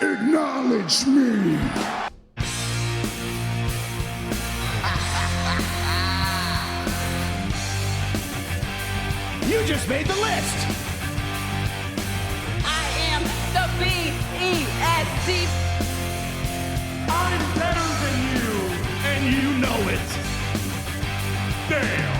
Acknowledge me. You just made the list. I am the BEST. I'm better than you, and you know it. Damn.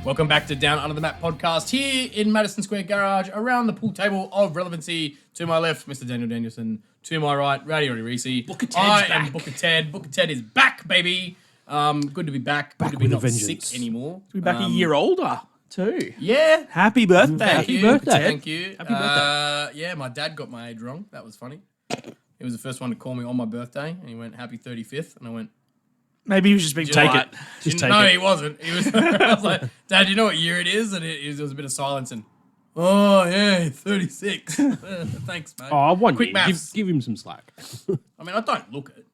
Welcome back to Down Under the Mat podcast here in Madison Square Garage, around the pool table of relevancy. To my left, Mr. Daniel Danielson. To my right, Rowdy Reece. Booker Ted's I am back. Booker Ted. Booker Ted is back, baby. Good to be back. Good to be with a not vengeance. sick anymore. We're back a year older, too. Yeah. Happy birthday. Thank you. birthday. Thank you. Happy birthday. Yeah, my dad got my age wrong. That was funny. He was the first one to call me on my birthday, and he went, "Happy 35th," and I went, Maybe he was just being Take polite. Just take no, it. he wasn't. He was. I was like, "Dad, you know what year it is?" And there was a bit of silence and, "Oh yeah, 36." Thanks, mate. Oh, one Quick year. maths. Give him some slack. I mean, I don't look it.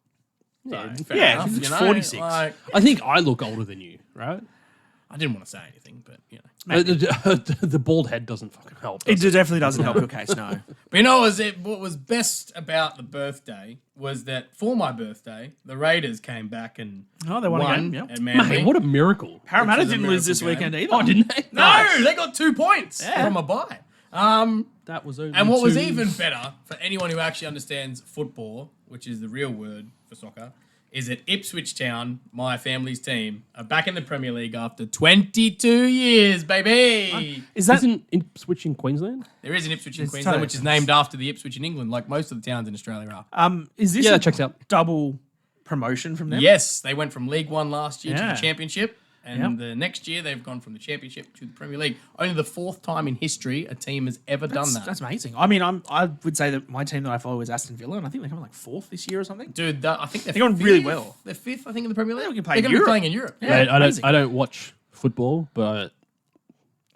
So, fair Yeah, enough, he's you know, 46. like, I think I look older than you, right? I didn't want to say anything, but you know. The bald head doesn't fucking help. It does it? definitely doesn't help your case, no. But you know what was best about the birthday was that for my birthday, the Raiders came back and Oh, they won a game, yep. at Manly. Mate, what a miracle. Parramatta Which is a didn't lose this miracle game. weekend either. Oh, didn't they? No, they got 2 points from a bye. That was only And what was two- even better for anyone who actually understands football, which is the real word for soccer, is that Ipswich Town, my family's team, are back in the Premier League after 22 years, baby. Is that... Isn't Ipswich in Queensland? There is an Ipswich in It's Queensland, totally which is named after the Ipswich in England, like most of the towns in Australia are. Is this Yeah, a that checks out. double promotion from them? Yes, they went from League One last year to Yeah. the Championship, and Yep. the next year they've gone from the Championship to the Premier League. Only the 4th time in history a team has ever done that. That's amazing. I mean, I would say that my team that I follow is Aston Villa, and I think they're coming like 4th this year or something. Dude, I think they're going really fifth. well. They're 5th, I think, in the Premier League. we can play They're in going to be Europe. playing in Europe. Yeah. Mate, amazing. I don't watch football, but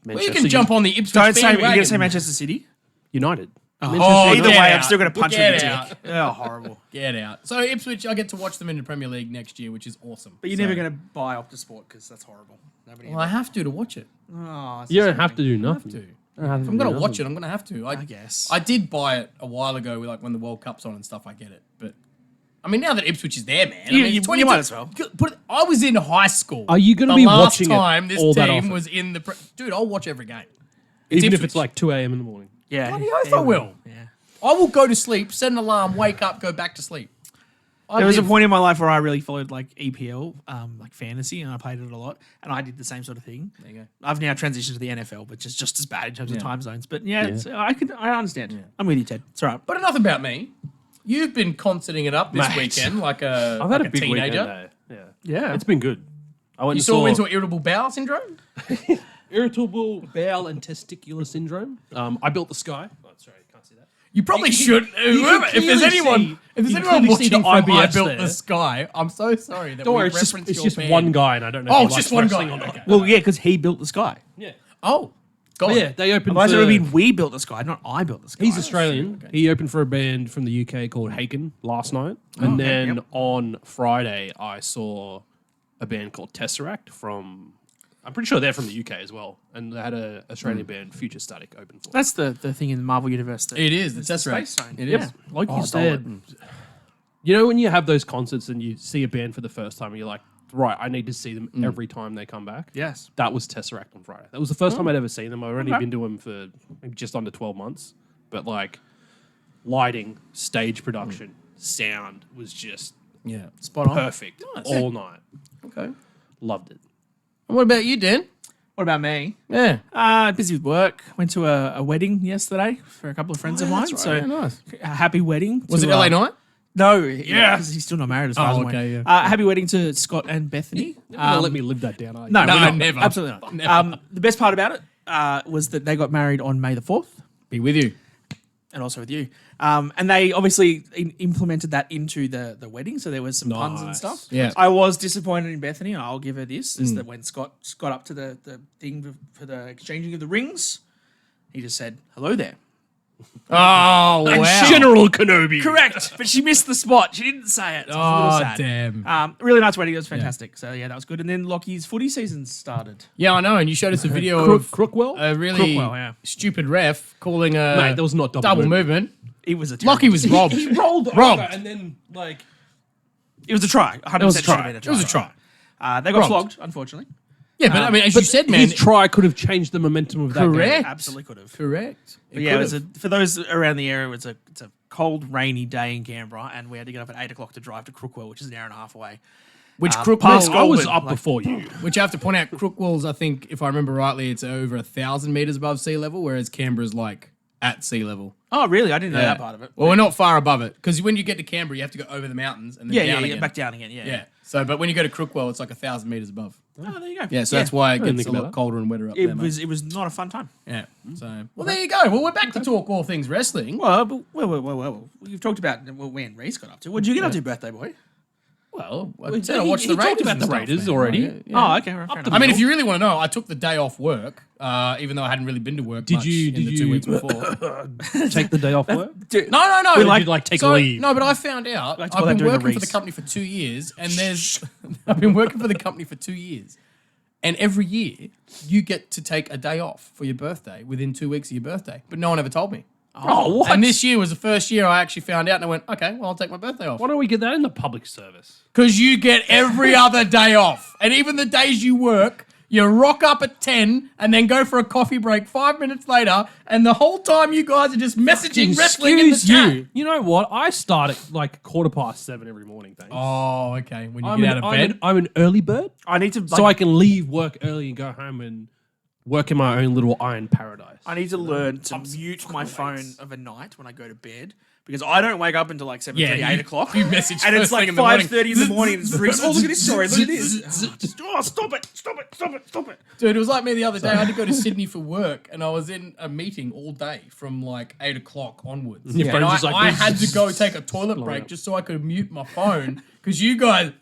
Well, you can jump on the Ipswich Don't say... You're going bandwagon. to say Manchester City? United. Oh, Either get way, I'm out. still going to punch him in the Get dick. Oh, horrible. Get out. So Ipswich, I get to watch them in the Premier League next year, which is awesome. But you're never going to buy Optus Sport because that's horrible. Nobody Well, I have to watch it. Oh, it's You don't disappointing. have to do nothing. to. You don't have If to I'm do going to watch nothing. it, I'm going to have to. I guess. I did buy it a while ago, like when the World Cup's on and stuff. I get it, but I mean, now that Ipswich is there, man, You- I mean, you 22 might as well. I was in high school. Are you gonna the be last watching it time this all that team often? was in the dude? I'll watch every game. Even if Ipswich. it's like 2 a.m. in the morning. Yeah. Bloody oath I will. Yeah. I will go to sleep, set an alarm, wake up, go back to sleep. There was a point in my life where I really followed like EPL, like fantasy, and I played it a lot. And I did the same sort of thing. There you go. I've now transitioned to the NFL, which is just as bad in terms of Yeah. time zones. But yeah, it's- I understand. I'm with you, Ted. It's all right. But enough about me. You've been concerting it up this Mate. weekend like a, I've had like a big teenager. weekend, though. Yeah. Yeah. It's been good. I went You and saw saw into irritable bowel syndrome? irritable bowel and testicular syndrome. I built the sky. Oh, sorry, can't see that. You probably should. Whoever, if there's clearly anyone, see- if there's you anyone clearly see watching the from I IBS Built there. the Sky, I'm so sorry that Don't we worry, referenced it's your just band. one guy, and I don't know. Oh, if it's he just likes one guy. wrestling or not. Okay. Well, yeah, because he built the sky. Yeah. Oh, God. But yeah, they opened. Otherwise, it for- would have been we built the sky, not I built the sky. He's Australian. He opened for a band from the UK called Haken last night, and then yep. on Friday I saw a band called Tesseract from. I'm pretty sure they're from the UK as well, and they had a Australian band, Future Static, open for. That's the thing in the Marvel universe. That It is. The Tesseract. Space Zone. It Yeah. is. Loki Oh, stole they're- it. You know when you have those concerts and you see a band for the first time, and you're like, right, I need to see them every time they come back. Yes. That was Tesseract on Friday. That was the first time I'd ever seen them. I've only Okay. been to them for maybe just under 12 months. But like lighting, stage production, sound was just Yeah. Spot on. perfect all night. Okay. Loved it. And what about you, Dan? What about me? Yeah. Busy with work. Went to a wedding yesterday for a couple of friends of mine. So Yeah, nice. a happy wedding. Was to, it LA Night? No, yeah, because he's still not married as far as I'm okay, aware. yeah. Happy wedding to Scott and Bethany. You're gonna let me live that down, are you? No, No, we're not. never. Absolutely not. Never. The best part about it was that they got married on May the 4th, Be with you. and also with you. And they obviously implemented that into the wedding, so there was some puns and Nice. stuff. Yeah. I was disappointed in Bethany, and I'll give her this, is that when Scott got up to the thing for the exchanging of the rings, he just said, hello there. Oh, wow. General Kenobi. Correct, but she missed the spot. She didn't say it. So I was a little sad. Damn. Really nice wedding. It was fantastic. So yeah, that was good. And then Lockie's footy season started. Yeah, I know. And you showed us a video of Crookwell? a really Crookwell, yeah. stupid ref calling a Mate, that was not double movement. It was a terrible Lockie was robbed. He rolled Robbed. over and then, like... It was a try. 100% It was a should have try. been a It try. was a try. They got Robbed. flogged, unfortunately. Yeah, but I mean, as you said, man. His try could have changed the momentum of that game. Correct. Absolutely could have. Correct. But yeah, it was for those around the area, it's a cold, rainy day in Canberra, and we had to get up at 8 o'clock to drive to Crookwell, which is an hour and a half away. Which I Crookwell, was up before you. which I have to point out, Crookwell's, I think, if I remember rightly, it's over 1,000 meters above sea level, whereas Canberra's like at sea level. Oh, really? I didn't know that part of it. Well, we're not far above it because when you get to Canberra, you have to go over the mountains and then down again. back down again. Yeah. So, but when you go to Crookwell, it's like 1,000 meters above. Oh, there you go. Yeah, so that's why it didn't gets think a about lot that. colder and wetter up there. Mate. It was not a fun time. Yeah. So, well, there you go. Well, we're back to talk all things wrestling. Well. You've talked about when Reece got up to. What did you get up to, birthday boy? Well, I He- said I watched he the talked Raiders about and the stuff, Raiders man. already. Yeah. Oh, okay. Fair enough. I mean, if you really want to know, I took the day off work, even though I hadn't really been to work much in the 2 weeks before. Take the day off work? Dude, No. Or did you, like, take leave? No, but I found out Like to call I've that been doing a working for the Reece. company for 2 years, and I've been working for the company for 2 years, and every year you get to take a day off for your birthday within 2 weeks of your birthday, but no one ever told me. Oh, what? And this year was the first year I actually found out, and I went, okay, well, I'll take my birthday off. Why don't we get that in the public service? Because you get every other day off. And even the days you work, you rock up at 10 and then go for a coffee break 5 minutes later. And the whole time you guys are just messaging wrestling in the chat. You know what? I start at like 7:15 every morning, thanks. Oh, okay. When you get out of bed. I'm an early bird, I need to. so I can leave work early and go home and work in my own little iron paradise. I need to learn to mute my phone of a night when I go to bed because I don't wake up until like 7:30, 8 o'clock. You message and it's first like thing in the morning. 5:30 in the morning. And it's Reece. Oh, look at this story. Look at this. Oh, stop it. Dude, it was like me the other day. I had to go to Sydney for work, and I was in a meeting all day from like 8 o'clock onwards. Your And phone's I, just like I this. had to go take a toilet break just so I could mute my phone because you guys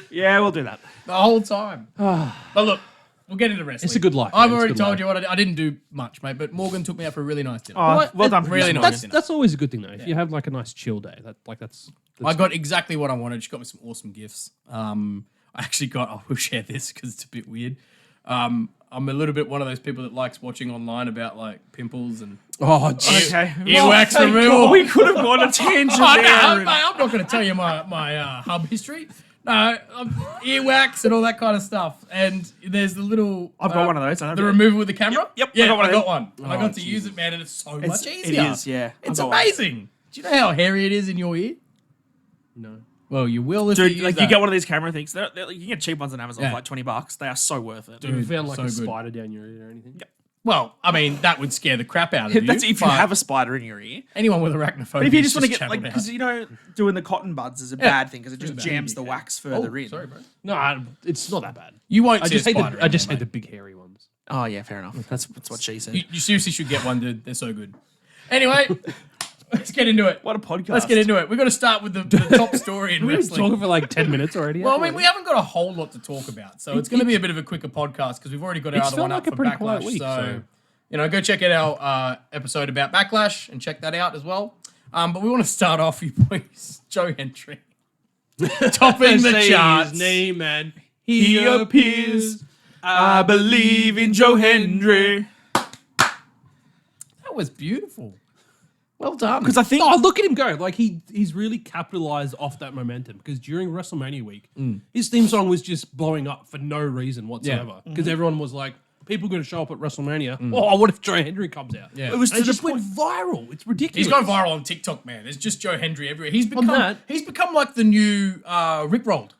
Yeah, we'll do that. the whole time. But look, we'll get into wrestling. It's a good life, I've man. It's already good told life. you what I didn't do much, mate. But Morgan took me out for a really nice dinner. Well done. really nice. That's always a good thing though. If you have like a nice chill day, that's I got exactly what I wanted. She got me some awesome gifts. I actually got. I will share this because it's a bit weird. I'm a little bit one of those people that likes watching online about like pimples and Okay. earwax removal. We could have gone a tangent Oh, no, there. mate, I'm not going to tell you my hub history. No, earwax and all that kind of stuff. And there's the little. I've got one of those. I know The that. removal with the camera. Yep, Yeah, I got one I of got them. one. And I got to use it, man, and it's so much easier. It is, yeah. It's I've got one. amazing. Do you know how hairy it is in your ear? no. Well, you will if Dude, you use like that. you get one of these camera things. You can get cheap ones on Amazon Yeah. for like $20. They are so worth it. Have you found like so a good. spider down your ear or anything? Yep. Well, I mean, that would scare the crap out of you. That's if you but have a spider in your ear. anyone with arachnophobia. But if you just want to get channel like, down. because you know, doing the cotton buds is a bad thing because it just bad. jams the wax further in. Sorry, bro. No, it's not that bad. You won't I see just a hate spider. I just anymore, hate the big hairy ones. Oh yeah, fair enough. That's what she said. mate. You seriously should get one, dude. They're so good. Anyway, let's get into it. What a podcast. Let's get into it. We've got to start with the top story in We've been wrestling. talking for like 10 minutes already. Well, I mean, we haven't got a whole lot to talk about, so it's going to be a bit of a quicker podcast because we've already got our It's other felt one like up a for pretty quiet Backlash. week, so, you know, go check out our episode about Backlash and check that out as well. But we want to start off, you boys, Joe Hendry. Topping the Say charts. his name and He appears. I believe in Joe Hendry. That was beautiful. Well done. Because I think Oh, look at him go! Like he's really capitalized off that momentum because during WrestleMania week, his theme song was just blowing up for no reason whatsoever. Because everyone was like, "People going to show up at WrestleMania? Oh, what if Joe Hendry comes out?" Yeah. it was And to it the just point. went viral. It's ridiculous. He's gone viral on TikTok, man. There's just Joe Hendry everywhere. He's become that- he's become like the new Rick Rolled.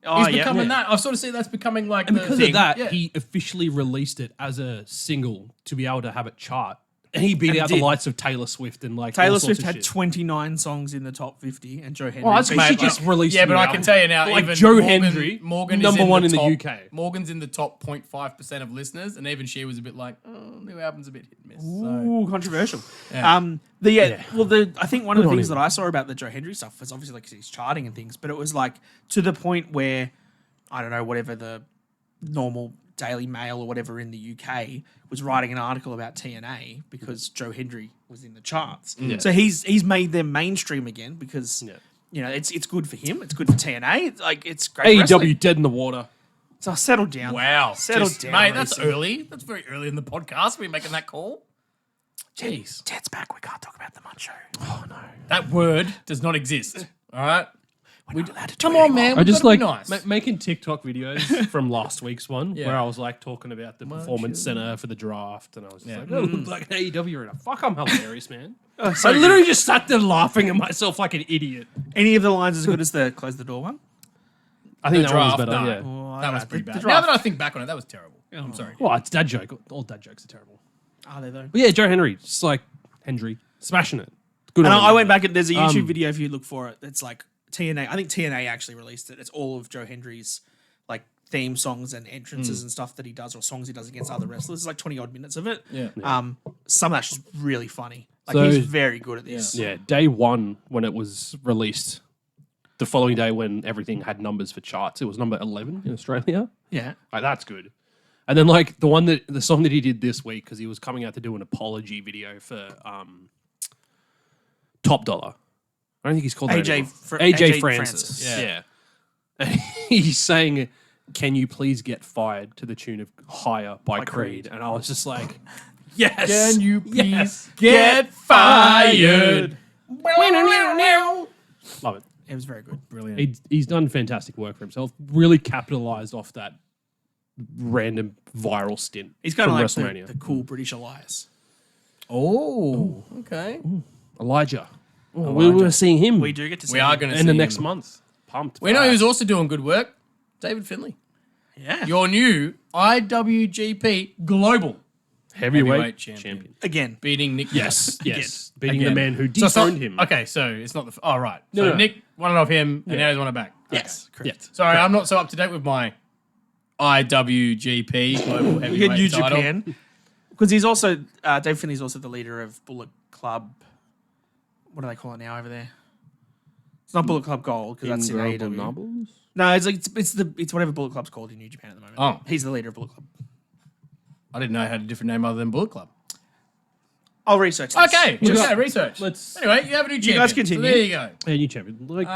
Oh, He's yeah. becoming that. I've sort of seen that's becoming like And the because thing. of that, Yeah. he officially released it as a single to be able to have it chart. And he beat And out did. the likes of Taylor Swift and like Taylor all sorts Swift of had shit. 29 songs in the top 50, and Joe Hendry. Well, that's beat mate, it. just released. Yeah, a but new I can album. tell you now, Like even Joe Morgan, Hendry, Morgan number is one in the the top, UK. Morgan's in the top 0.5% of listeners, and even she was a bit like, "Oh, new album's a bit hit and miss." So. Ooh, controversial. Yeah. I think one of the on things him. that I saw about the Joe Hendry stuff was obviously like he's charting and things, but it was like to the point where I don't know whatever the normal Daily Mail or whatever in the UK was writing an article about TNA because Joe Hendry was in the charts. So he's made them mainstream again because you know it's good for him. It's good for TNA. It's great. for AEW wrestling. dead in the water. So settle down. Wow. Settle down, Mate, that's Reece. early. That's very early in the podcast. We're making that call. Jeez. Ted's back. We can't talk about the Munch Show. Oh no. That word does not exist. All right? We're not allowed to do Come it on, anymore. man. I just We've like gotta be nice. making TikTok videos from last week's one Yeah. where I was like talking about the performance center for the draft, and I was just like, "Oh, look like an AEW arena." Fuck, I'm hilarious, man. So I literally just sat there laughing at myself like an idiot. Any of the lines as good as the close the door one? I think The that one was draft, better. no. Yeah. Oh, That was the- pretty the bad. draft. Now that I think back on it, that was terrible. I'm sorry. Well, it's dad joke. All dad jokes are terrible. Are they though? But yeah, Joe Henry, just like Hendry, smashing it. Good. And on him. I went back and there's a YouTube video if you look for it. It's like TNA. I think TNA actually released it. It's all of Joe Hendry's like theme songs and entrances and stuff that he does or songs he does against other wrestlers. It's like 20 odd minutes of it. Yeah. Some of that's just really funny. Like So- he's very good at this. Yeah, day one when it was released, the following day when everything had numbers for charts, it was number 11 in Australia. Yeah. Like that's good. And then like the song that he did this week because he was coming out to do an apology video for Top Dollar. I don't think he's called that anymore. AJ Francis. Yeah. And he's saying, "Can you please get fired?" to the tune of "Higher" by Creed. And I was just like, "Yes, Can you please yes. get fired? Love it." It was very good. Brilliant. He's done fantastic work for himself. Really capitalized off that random viral stint. He's kind of from like WrestleMania. the cool British Elias. Oh, okay. Elijah. Oh, we were seeing him. We do get to see We are him. going to see in the him. next month. Pumped. We know who's also doing good work. David Finlay. Yeah. Your new IWGP Global heavyweight champion. champion. Again. beating Nick. Yes, yes. Again. Beating the man who So it's not- dethroned him. Okay, so it's not the. Oh, right. So No. Nick won it off him, and now he's won it back. Yes. Okay. Correct. Sorry, I'm not so up to date with my IWGP Global You Heavyweight get New title. Japan. Because he's also, Dave Finley's also the leader of Bullet Club. What do they call it now over there? It's not Bullet Club Gold because that's in AEW. Nobles? No, it's like it's whatever Bullet Club's called in New Japan at the moment. Oh. He's the leader of Bullet Club. I didn't know it had a different name other than Bullet Club. I'll research this. Okay, research. let's- Anyway, you have a new champion. guys continue. So there you go. Yeah, new champion. Like,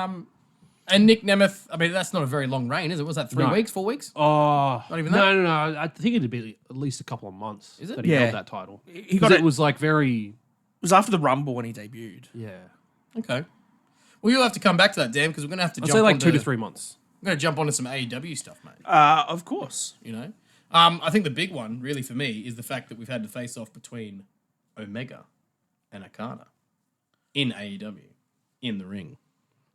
And Nick Nemeth, I mean, that's not a very long reign, is it? Was that 3 No. weeks, 4 weeks? oh, Not even no, I think it'd be at least a couple of months. Is it? that he Yeah. held that title? He got It it. was like very It was after the Rumble when he debuted. yeah. Okay. Well, you'll have to come back to that, Dan, because we're going to have to I'd jump say like onto, 2 to 3 months. We're going to jump onto some AEW stuff, mate. Of course. You know? I think the big one, really, for me, is the fact that we've had the face-off between Omega and OKADA in AEW, in the ring.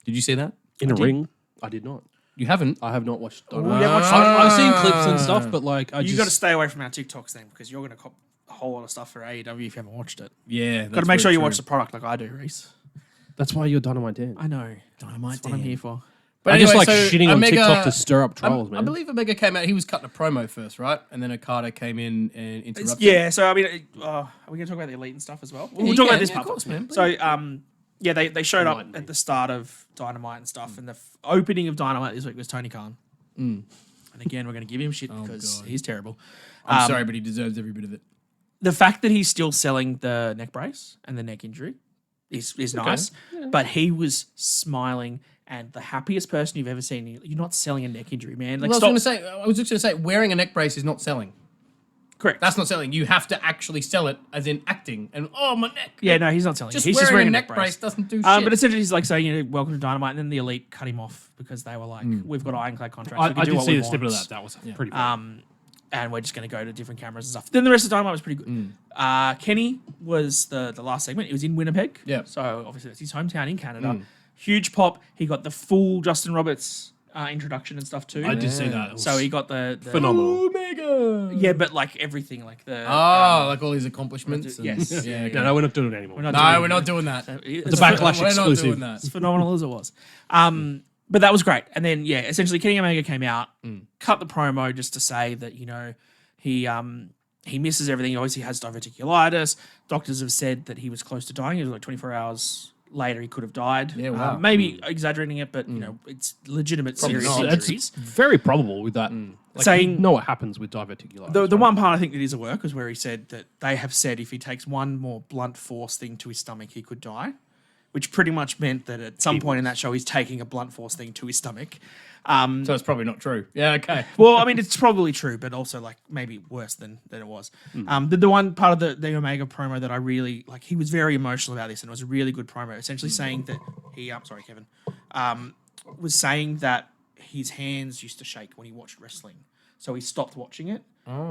Did you see that? In a ring, I did not. You haven't? I have not watched. I've I've seen clips and stuff, but like You got to stay away from our TikToks then because you're going to cop a whole lot of stuff for AEW if you haven't watched it. Yeah. Got to make sure you watch the product like I do, Reese. That's why you're Dynamite Dan. I know. Dynamite That's what I'm here for. But I just like so shitting on Omega- TikTok to stir up trolls, I man. believe Omega came out. He was cutting a promo first, right? And then Okada came in and interrupted. Yeah, so I mean, are we going to talk about the Elite and stuff as well? We'll you talk can, about this yeah, of part. course, man, So, yeah, they showed up Enlighten me. at the start of Dynamite and stuff, and the opening of Dynamite this week was Tony Khan. And again, we're going to give him shit because God. he's terrible. I'm sorry, but he deserves every bit of it. The fact that he's still selling the neck brace and the neck injury is nice, but he was smiling and the happiest person you've ever seen. You're not selling a neck injury, man. Like, Well, stop. I was just going to say, wearing a neck brace is not selling. Correct. That's not selling. You have to actually sell it, as in acting. And my neck. Yeah, no, he's not selling. Just He's wearing just wearing a neck brace doesn't do shit. But essentially, he's like saying, welcome to Dynamite, and then the Elite cut him off because they were like, we've got ironclad contracts. we can I do did what see we the snippet of want. that. That was pretty funny. And we're just going to go to different cameras and stuff. Then the rest of Dynamite was pretty good. Kenny was the last segment. He was in Winnipeg. Yeah. So obviously that's his hometown in Canada. Huge pop. He got the full Justin Roberts introduction and stuff too. I did see that. It was So he got the phenomenal. Omega. Yeah, but like everything, like the like all his accomplishments. and- yes. Yeah. okay. No, we're not doing it anymore. not No, we're not doing that. it's a Backlash We're not exclusive. doing that. as phenomenal as it was. But that was great. And then essentially Kenny Omega came out, cut the promo just to say that he misses everything. He obviously has diverticulitis. Doctors have said that he was close to dying. He was like 24 hours later he could have died. Yeah, wow. Maybe exaggerating it, but it's legitimate serious injuries. It's very probable with that. Like, Saying- you know what happens with diverticulitis. The right? one part I think that is a work is where he said that they have said if he takes one more blunt force thing to his stomach, he could die, which pretty much meant that at some point in that show, he's taking a blunt force thing to his stomach. So it's probably not true. Yeah, okay. Well, I mean, it's probably true, but also like maybe worse than it was. The one part of the Omega promo that I really like, he was very emotional about this, and it was a really good promo. Essentially saying that he, sorry, Kevin, was saying that his hands used to shake when he watched wrestling, so he stopped watching it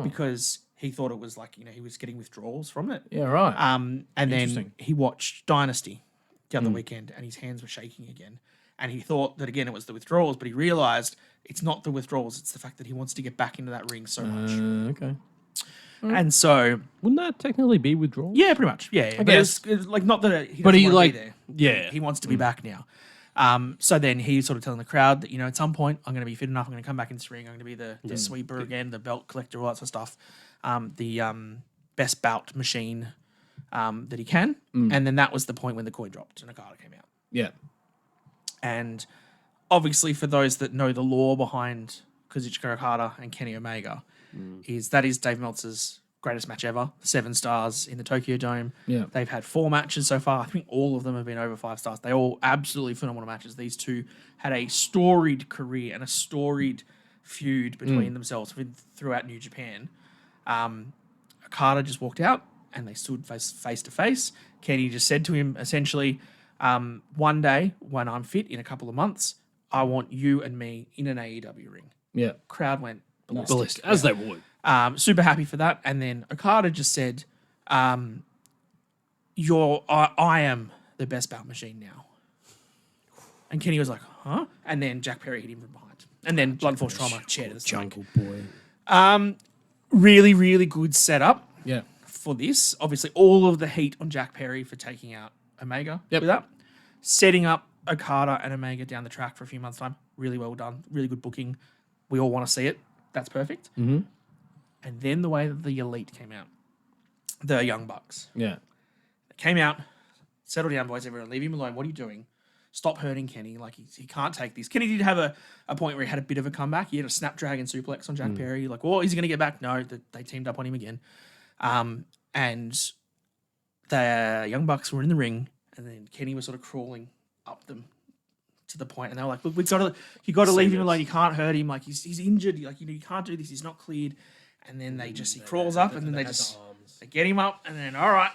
because he thought it was like he was getting withdrawals from it. Yeah, right. And then Interesting. he watched Dynasty the other weekend, and his hands were shaking again. And he thought that, again, it was the withdrawals, but he realized it's not the withdrawals. It's the fact that he wants to get back into that ring so much. Okay. And so, Wouldn't that technically be withdrawal? yeah, pretty much. Yeah. But guess. it's like, not that he But doesn't he, wanna like- be there. yeah. He wants to be back now. So then he's sort of telling the crowd that, at some point, I'm going to be fit enough. I'm going to come back in this ring. I'm going to be the sweeper again, the belt collector, all that sort of stuff. The best bout machine that he can. And then that was the point when the coin dropped and OKADA came out. Yeah. And obviously, for those that know the lore behind Kazuchika Okada and Kenny Omega, is Dave Meltzer's greatest match ever, 7 stars in the Tokyo Dome. Yeah. They've had 4 matches so far. I think all of them have been over 5 stars. They all absolutely phenomenal matches. These two had a storied career and a storied feud between themselves throughout New Japan. Okada just walked out and they stood face to face. Kenny just said to him, essentially, one day when I'm fit in a couple of months, I want you and me in an AEW ring. Yeah. Crowd went ballistic. As they would. Super happy for that. And then Okada just said, I am the best bout machine now. And Kenny was like, huh? And then Jack Perry hit him from behind. And then Blunt Force Trauma chair to the stomach. Jungle Boy. Really, really good setup Yeah. for this. Obviously, all of the heat on Jack Perry for taking out Omega with that. Setting up Okada and Omega down the track for a few months' time. Really well done. Really good booking. We all want to see it. That's perfect. Mm-hmm. And then the way that the Elite came out. The Young Bucks. Yeah. They came out. Settle down, boys, everyone. Leave him alone. What are you doing? Stop hurting Kenny. Like, he can't take this. Kenny did have a point where he had a bit of a comeback. He had a Snapdragon suplex on Jack Perry. Like, well, is he going to get back? No, they teamed up on him again. And the Young Bucks were in the ring, and then Kenny was sort of crawling up them to the point, and they were like, look, you got to leave him alone. You can't hurt him. Like, he's injured. Like, you can't do this. He's not cleared. And then he crawls up, and then they get him up, and then, all right,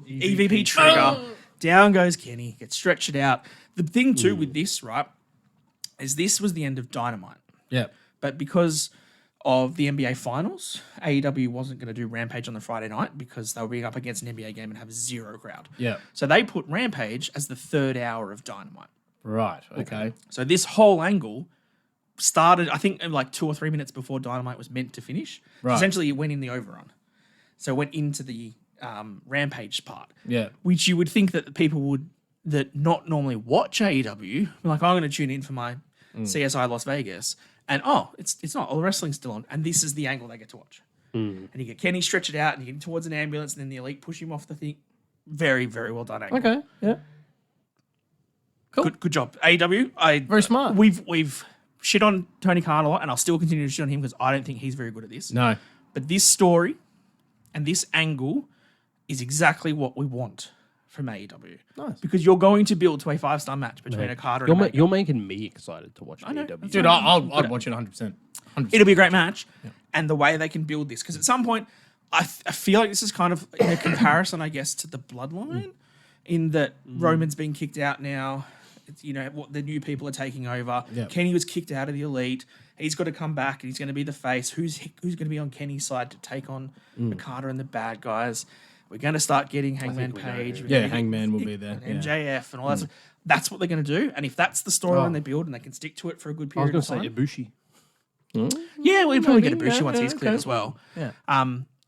EVP trigger. Down goes Kenny, gets stretched out. The thing, too, with this, right, is this was the end of Dynamite. Yeah. But because of the NBA Finals, AEW wasn't going to do Rampage on the Friday night because they were being up against an NBA game and have 0 crowd. Yeah. So they put Rampage as the 3rd hour of Dynamite. Right. Okay. So this whole angle started, I think, like 2 or 3 minutes before Dynamite was meant to finish. Right. Essentially, it went in the overrun. So it went into the Rampage part. Yeah. Which you would think that people that not normally watch AEW, like, I'm going to tune in for my CSI Las Vegas, and it's not, all the wrestling's still on, and this is the angle they get to watch. And you get Kenny stretch it out, and you get towards an ambulance, and then the Elite push him off the thing. Very, very well done angle. Okay. Yeah. Cool. Good job. AEW, Very smart. We've shit on Tony Khan a lot, and I'll still continue to shit on him because I don't think he's very good at this. No. But this story and this angle is exactly what we want from AEW. Nice. Because you're going to build to a 5-star match between Okada and Omega. You're making me excited to watch know. AEW. Dude, I'd watch it 100%. 100%. It'll be a great match. And the way they can build this. Because at some point, I feel like this is kind of in a comparison, I guess, to the Bloodline, in that Roman's been kicked out now. It's, what the new people are taking over. Yeah. Kenny was kicked out of the Elite. He's got to come back and he's going to be the face. Who's going to be on Kenny's side to take on Okada and the bad guys? We're going to start getting Hangman Page. Yeah, Hangman will be there. And MJF and all that stuff. That's what they're going to do. And if that's the storyline they build and they can stick to it for a good I was period going of to time. say Ibushi. Yeah, we'll probably get Maybe, Ibushi once yeah, he's cleared okay. as well. Yeah.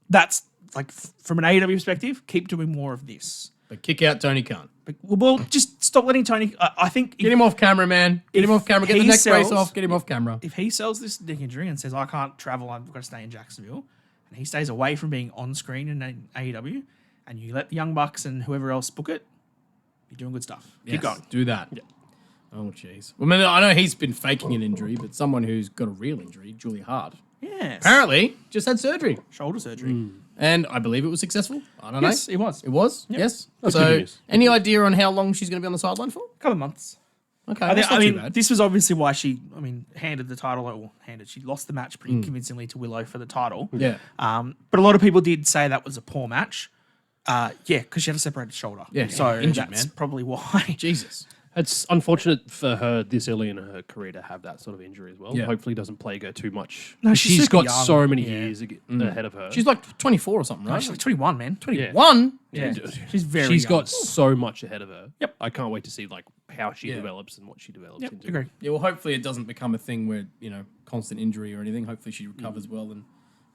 That's like from an AEW perspective, keep doing more of this. But kick out Tony Khan. But, well, just stop letting Tony. I think Get him off camera, man. Get him off camera. Get the he neck brace sells- off. Get him off camera. if he sells this dick injury and says I can't travel, I've got to stay in Jacksonville, and he stays away from being on screen in AEW, and you let the Young Bucks and whoever else book it, You're doing good stuff. Yes, Keep going. do that. Oh, jeez. Well, I know he's been faking an injury, but someone who's got a real injury, Julia Hart, Yes. apparently just had surgery. Shoulder surgery. And I believe it was successful. I don't Yes, know. it was. It was? Yes. That's so, good news. any idea on how long she's going to be on the sideline for? A couple of months. Okay, I that's not too mean, bad. this was obviously why she, handed the title. She lost the match pretty convincingly to Willow for the title. Yeah. But a lot of people did say that was a poor match. Because she had a separated shoulder. Yeah, so injured, that's man. probably why. Jesus. It's unfortunate for her this early in her career to have that sort of injury as well. Yeah. Hopefully, it doesn't plague her too much. No, she's super got young. so many Yeah. years ahead of her. She's like 24 or something, right? She's like 21, man. 21? Yeah. She's very She's young. got so much ahead of her. Yep. I can't wait to see like how she Yeah. develops and what she develops Yep, into. agree. Yeah, well, hopefully it doesn't become a thing where, constant injury or anything. Hopefully she recovers well.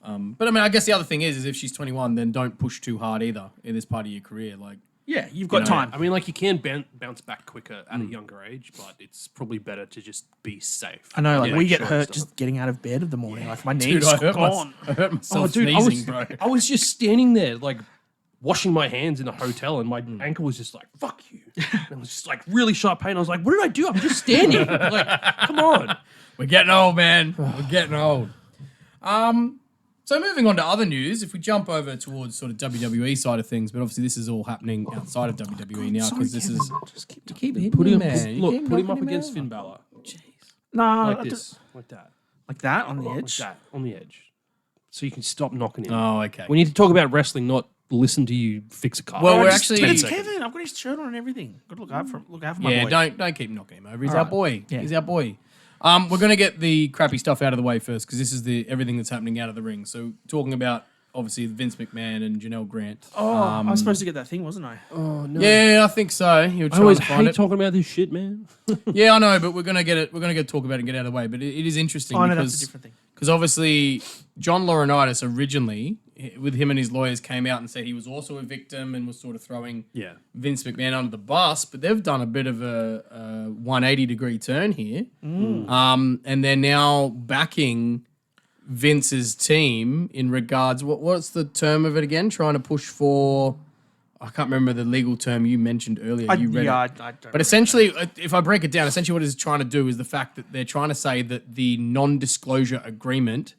And but I guess the other thing is if she's 21, then don't push too hard either in this part of your career. Like, Yeah, you've got know, time. I mean, like you can bounce back quicker at a younger age, but it's probably better to just be safe. I know, like Yeah, we get sure, hurt stuff. just getting out of bed in the morning. Like my dude, knees I hurt, gone. I hurt myself I sneezing, bro. was just standing there, like washing my hands in a hotel, and my ankle was just like, "Fuck you!" And it was just like really sharp pain. I was like, "What did I do? I'm just standing. Like, come on." We're getting old, man. We're getting old. So moving on to other news, if we jump over towards sort of WWE side of things, but obviously this is all happening outside of WWE now because this is Just keep keep hitting Put him, man. You look, keep put him knocking up against out. Finn Balor, no, like this, like that, like that on the like edge. that, on the edge, so you can stop knocking him. Oh, okay. We need to talk about wrestling, not listen to you fix a car. Well, we're Just- actually- but it's Kevin. I've got his shirt on and everything. Got to look out for my Yeah, boy. don't keep knocking him over. He's our Alright. boy. Yeah. He's our boy. We're gonna get the crappy stuff out of the way first because this is everything that's happening out of the ring. So talking about obviously Vince McMahon and Janelle Grant. Oh, I was supposed to get that thing, wasn't I? Yeah, I think so. You were I trying always to find hate it. talking about this shit, man. Yeah, I know, but we're gonna get it. We're gonna get to talk about it and get it out of the way. But it is interesting Oh, no, because that's a different thing. Because obviously, John Laurinaitis originally, with him and his lawyers, came out and said he was also a victim and was sort of throwing Yeah. Vince McMahon under the bus. But they've done a bit of a 180-degree turn here. And they're now backing Vince's team in regards... What's the term of it again? Trying to push for... I can't remember the legal term you mentioned earlier. You read it. I don't. But essentially, if I break it down, essentially what it's trying to do is the fact that they're trying to say that the non-disclosure agreement,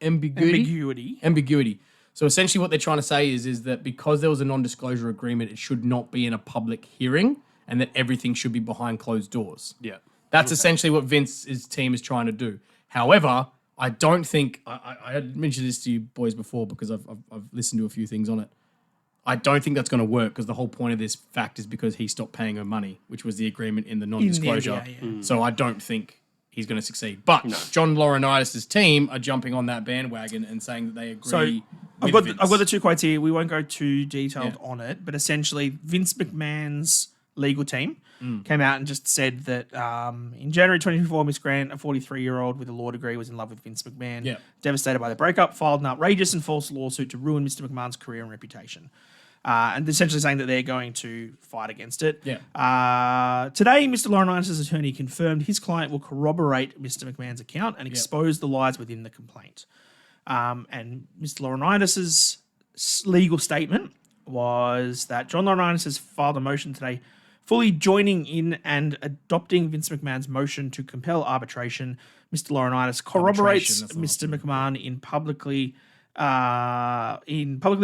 ambiguity. So essentially what they're trying to say is that because there was a non-disclosure agreement, it should not be in a public hearing and that everything should be behind closed doors. Yeah. That's essentially what Vince's team is trying to do. However, I don't think, I had mentioned this to you boys before because I've listened to a few things on it. I don't think that's going to work because the whole point of this fact is because he stopped paying her money, which was the agreement in the non-disclosure. So I don't think he's going to succeed. But John Laurinaitis' team are jumping on that bandwagon and saying that they agree. So I've with got Vince. the two quotes here. We won't go too detailed on it, but essentially Vince McMahon's legal team came out and just said that in January 2024, Miss Grant, a 43-year-old with a law degree, was in love with Vince McMahon. Yeah. Devastated by the breakup, filed an outrageous and false lawsuit to ruin Mr. McMahon's career and reputation. And essentially saying that they're going to fight against it. Yeah. Today, Mr. Laurinaitis' attorney confirmed his client will corroborate Mr. McMahon's account and expose the lies within the complaint. And Mr. Laurinaitis' legal statement was that John Laurinaitis has filed a motion today fully joining in and adopting Vince McMahon's motion to compel arbitration. Mr. Laurinaitis corroborates Arbitration, that's the Mr. McMahon in publicly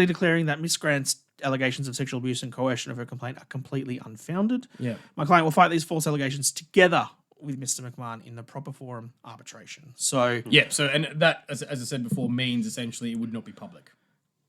declaring that Miss Grant's allegations of sexual abuse and coercion of her complaint are completely unfounded. Yeah. My client will fight these false allegations together with Mr. McMahon in the proper forum, arbitration. So, Yeah, so, and that, as I said before, means essentially it would not be public.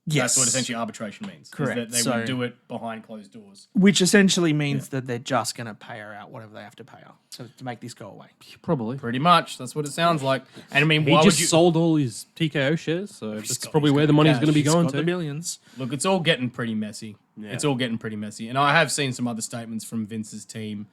yes. That's what essentially arbitration means. is Correct. That they So- would do it behind closed doors. Which essentially means that they're just going to pay her out whatever they have to pay her to make this go away. Probably. Pretty much. That's what it sounds like. And I mean, He why just would you... sold all his TKO shares, so that's got- probably he's where got the money's cash. going to be He's going got the to. millions. Look, it's all getting pretty messy. It's all getting pretty messy. And I have seen some other statements from Vince's team.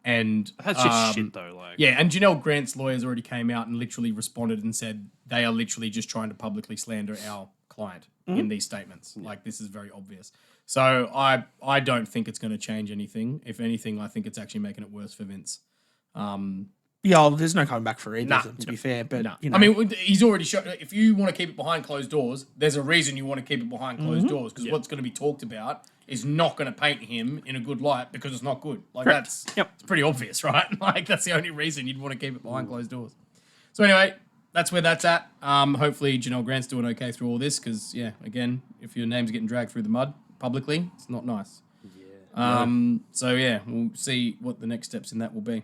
And That's just shit, though. Like, yeah, and Janelle Grant's lawyers already came out and literally responded and said they are literally just trying to publicly slander our client in these statements. Like, this is very obvious. So I don't think it's going to change anything. If anything, I think it's actually making it worse for Vince. Yeah, well, there's no coming back for either of them, to be fair. But, you know. I mean, he's already shown. If you want to keep it behind closed doors, there's a reason you want to keep it behind closed doors because what's going to be talked about is not going to paint him in a good light because it's not good. Like it's pretty obvious, right? Like that's the only reason you'd want to keep it behind closed doors. So anyway, that's where that's at. Hopefully Janelle Grant's doing okay through all this because, again, if your name's getting dragged through the mud publicly, it's not nice. So we'll see what the next steps in that will be.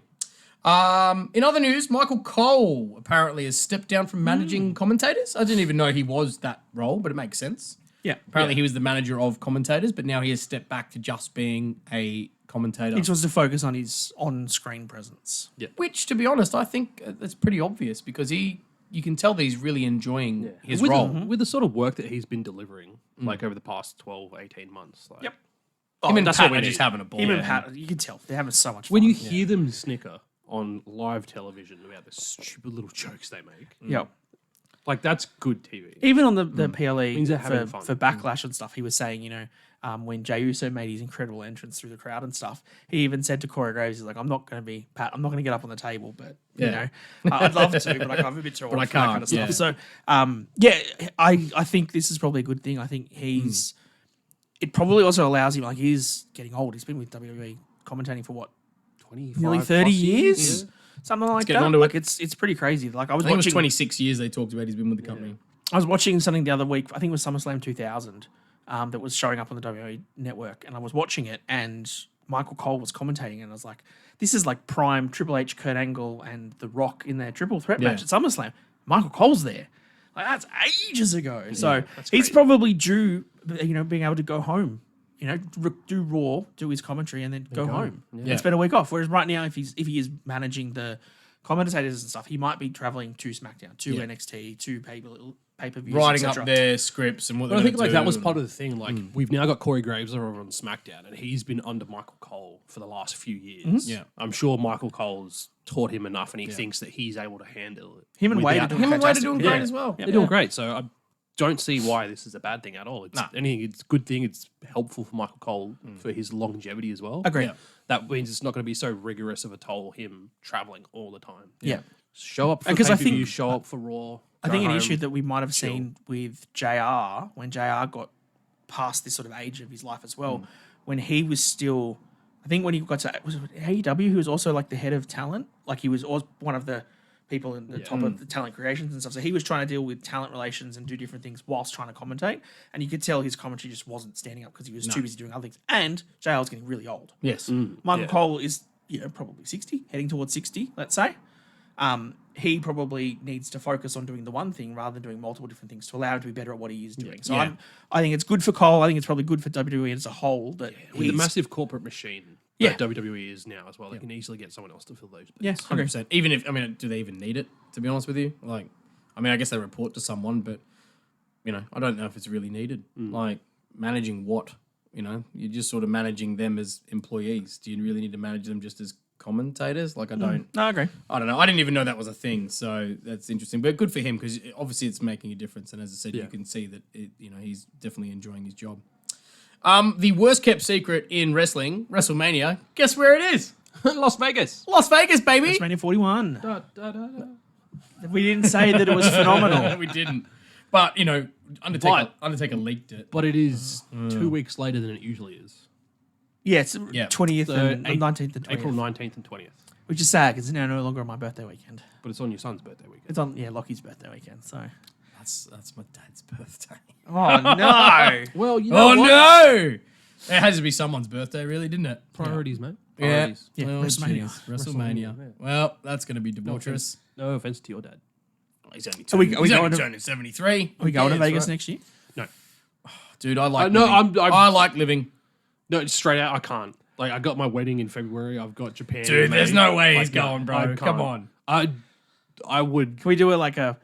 In other news, Michael Cole apparently has stepped down from managing commentators. I didn't even know he was that role, but it makes sense. Yeah. Apparently he was the manager of commentators, but now he has stepped back to just being a commentator. He just wants to focus on his on-screen presence. Yeah. Which, to be honest, I think that's pretty obvious because you can tell that he's really enjoying his with role. with the sort of work that he's been delivering, like over the past 12, 18 months. Like, Yep. Him and that's Pat what we are just need. having a ball. Him and Pat, you can tell they're having so much fun. When you hear them snicker on live television about the stupid little jokes they make, Yep. like that's good TV. Even on the PLE Means they're having fun. for Backlash and stuff, he was saying, when Jey Uso made his incredible entrance through the crowd and stuff, he even said to Corey Graves, he's like, I'm not going to get up on the table, but, I'd love to, but I'm a bit too old for that kind of stuff. So, I think this is probably a good thing. I think it probably also allows him, like, he's getting old. He's been with WWE commentating for what? 25 Nearly 30 plus years? Something like getting that. onto Like, it. it's pretty crazy. Like, I was I think it was watching 26 years they talked about he's been with the company. I was watching something the other week. I think it was SummerSlam 2000 that was showing up on the WWE network, and I was watching it, and Michael Cole was commentating, and I was like, "This is like prime Triple H, Kurt Angle, and The Rock in their triple threat match at SummerSlam. Michael Cole's there. Like that's ages ago. So he's probably due, being able to go home. Do Raw, do his commentary, and then go home and spend a week off. Whereas right now, if he is managing the commentators and stuff, he might be traveling to SmackDown, to NXT, to pay-per-views, Writing et cetera. up their scripts and what But they're I think gonna like that do was and- part of the thing. Like we've now got Corey Graves over on SmackDown, and he's been under Michael Cole for the last few years. Yeah. I'm sure Michael Cole's taught him enough, and he thinks that he's able to handle it. Him and Wade are without- doing Him and Wade are fantastic. doing great as well. They're doing great. So I don't see why this is a bad thing at all. It's anything. It's a good thing. It's helpful for Michael Cole for his longevity as well. Agreed. Yeah. That means it's not going to be so rigorous of a toll him traveling all the time. Yeah. Show up for Because I pay-per-view, think- show up for Raw. I go think an home. issue that we might have seen with JR, when JR got past this sort of age of his life as well, when he was still, I think when he got to, was it AEW, he was also like the head of talent. Like he was one of the people in the top of the talent creations and stuff. So he was trying to deal with talent relations and do different things whilst trying to commentate. And you could tell his commentary just wasn't standing up because he was too busy doing other things. And JR was getting really old. Yes. Michael Cole is, probably 60, heading towards 60, let's say. He probably needs to focus on doing the one thing rather than doing multiple different things to allow him to be better at what he is doing. So I think it's good for Cole. I think it's probably good for WWE as a whole. That With the massive corporate machine that WWE is now as well, they can easily get someone else to fill those bits. Yeah, okay. 100%. Even if, do they even need it, to be honest with you? Like, I guess they report to someone, but, I don't know if it's really needed. Like, managing what? You're just sort of managing them as employees. Do you really need to manage them just as commentators? Like, I don't. No, I agree. I don't know. I didn't even know that was a thing, so that's interesting. But good for him because obviously it's making a difference. And as I said, you can see that he's definitely enjoying his job. The worst kept secret in wrestling, WrestleMania. Guess where it is? Las Vegas. Las Vegas, baby. WrestleMania 41. We didn't say that it was phenomenal. We didn't. But Undertaker leaked it. But it is 2 weeks later than it usually is. Yeah, it's 20th and 19th and 20th. April 19th and 20th. Which is sad because it's now no longer on my birthday weekend. But it's on your son's birthday weekend. It's on, Lockie's birthday weekend, so. That's my dad's birthday. Oh, no. Well, you know Oh what? no! It had to be someone's birthday, really, didn't it? Priorities, mate. Yeah. Priorities. Yeah, Well, WrestleMania. geez, WrestleMania. Well, that's going to be debaucherous. No offense to your dad. He's only Are we he's going only to- turning 73. Are we going to Yeah, Vegas right. next year? No. Dude, I like no, living. I'm- I like living. No, straight out, I can't. Like, I got my wedding in February. I've got Japan. Dude, in there's May. no way he's Like, no, going, bro. I can't. Come on. I would. Can we do a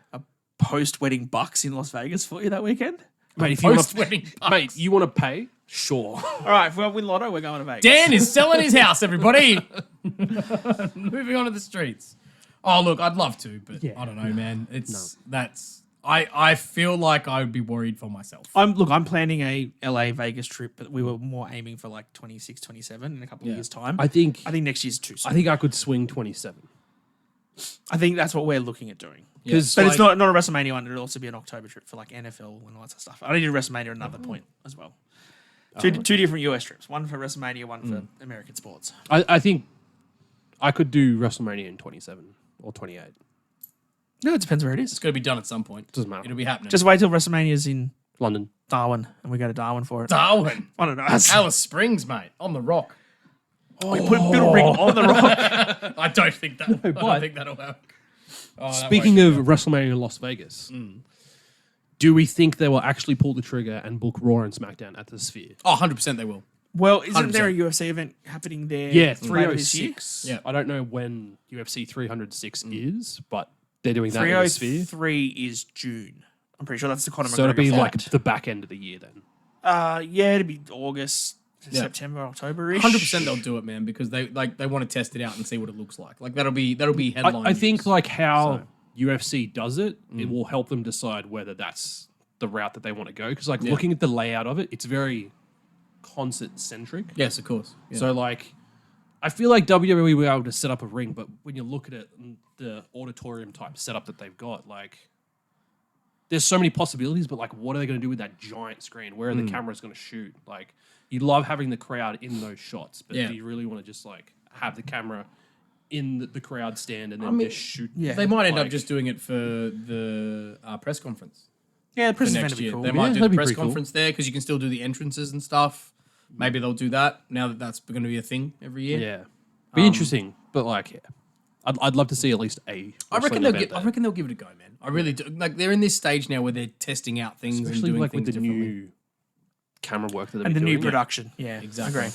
post-wedding bucks in Las Vegas for you that weekend? Mate, if you want Post-wedding to, mate, you want to pay? Sure. All right, if we win Lotto, we're going to Vegas. Dan is selling his house, everybody. Moving on to the streets. Oh, look, I'd love to, but I don't know, man. I feel like I would be worried for myself. I'm planning a LA Vegas trip, but we were more aiming for like 26, 27 in a couple of years' time. I think next year's too soon. I think I could swing 27. I think that's what we're looking at doing. Because But it's not a WrestleMania one. It'll also be an October trip for like NFL and all that sort of stuff. I need to WrestleMania at another point as well. Two different US trips. One for WrestleMania, one for American sports. I think I could do WrestleMania in 27 or 28. No, it depends where it It's is. got to be done at some point. Doesn't matter. It'll be happening. Just wait till WrestleMania's in London. Darwin, and we go to Darwin for it. Darwin. I don't know. Alice Springs, mate. On the rock. We put Bill Ring on the rock. I don't think that. I but- don't think that'll work. Oh, that Speaking won't. of WrestleMania in Las Vegas, do we think they will actually pull the trigger and book Raw and SmackDown at the Sphere? Oh, 100% they will. Well, isn't there a 100%. UFC event happening there? Yeah, later this year? 306. Yeah. I don't know when UFC 306 is, but they're doing that in the Sphere. 303 is June. I'm pretty sure that's the Conor McGregor So it'll be fight. like the back end of the year then. Yeah, it'll be August, Yeah. September, October-ish. 100% they'll do it, man, because they want to test it out and see what it looks like. Like that'll be headline. I think news. like how So. UFC does it, it will help them decide whether that's the route that they want to go. Because like looking at the layout of it, it's very concert centric. Yes, of course. Yeah. So like, I feel like WWE were able to set up a ring, but when you look at it, the auditorium type setup that they've got, like, there's so many possibilities. But like, what are they going to do with that giant screen? Where are the cameras going to shoot? Like, you love having the crowd in those shots, but do you really want to just like have the camera in the crowd stand and then just shoot? Yeah. they might end up like- just doing it for the press conference Yeah, the for press event next would be year. cool. They might do the that'd be press pretty cool. conference there because you can still do the entrances and stuff. Maybe they'll do that now that that's going to be a thing every year. Yeah, be interesting. But like, yeah, I'd love to see at least a. I reckon wrestling event I reckon they'll give it a go, man. I really do. Like they're in this stage now where they're testing out things and especially doing like with things the differently. new camera work that they're And the new doing. production. Yeah, Exactly. Agree.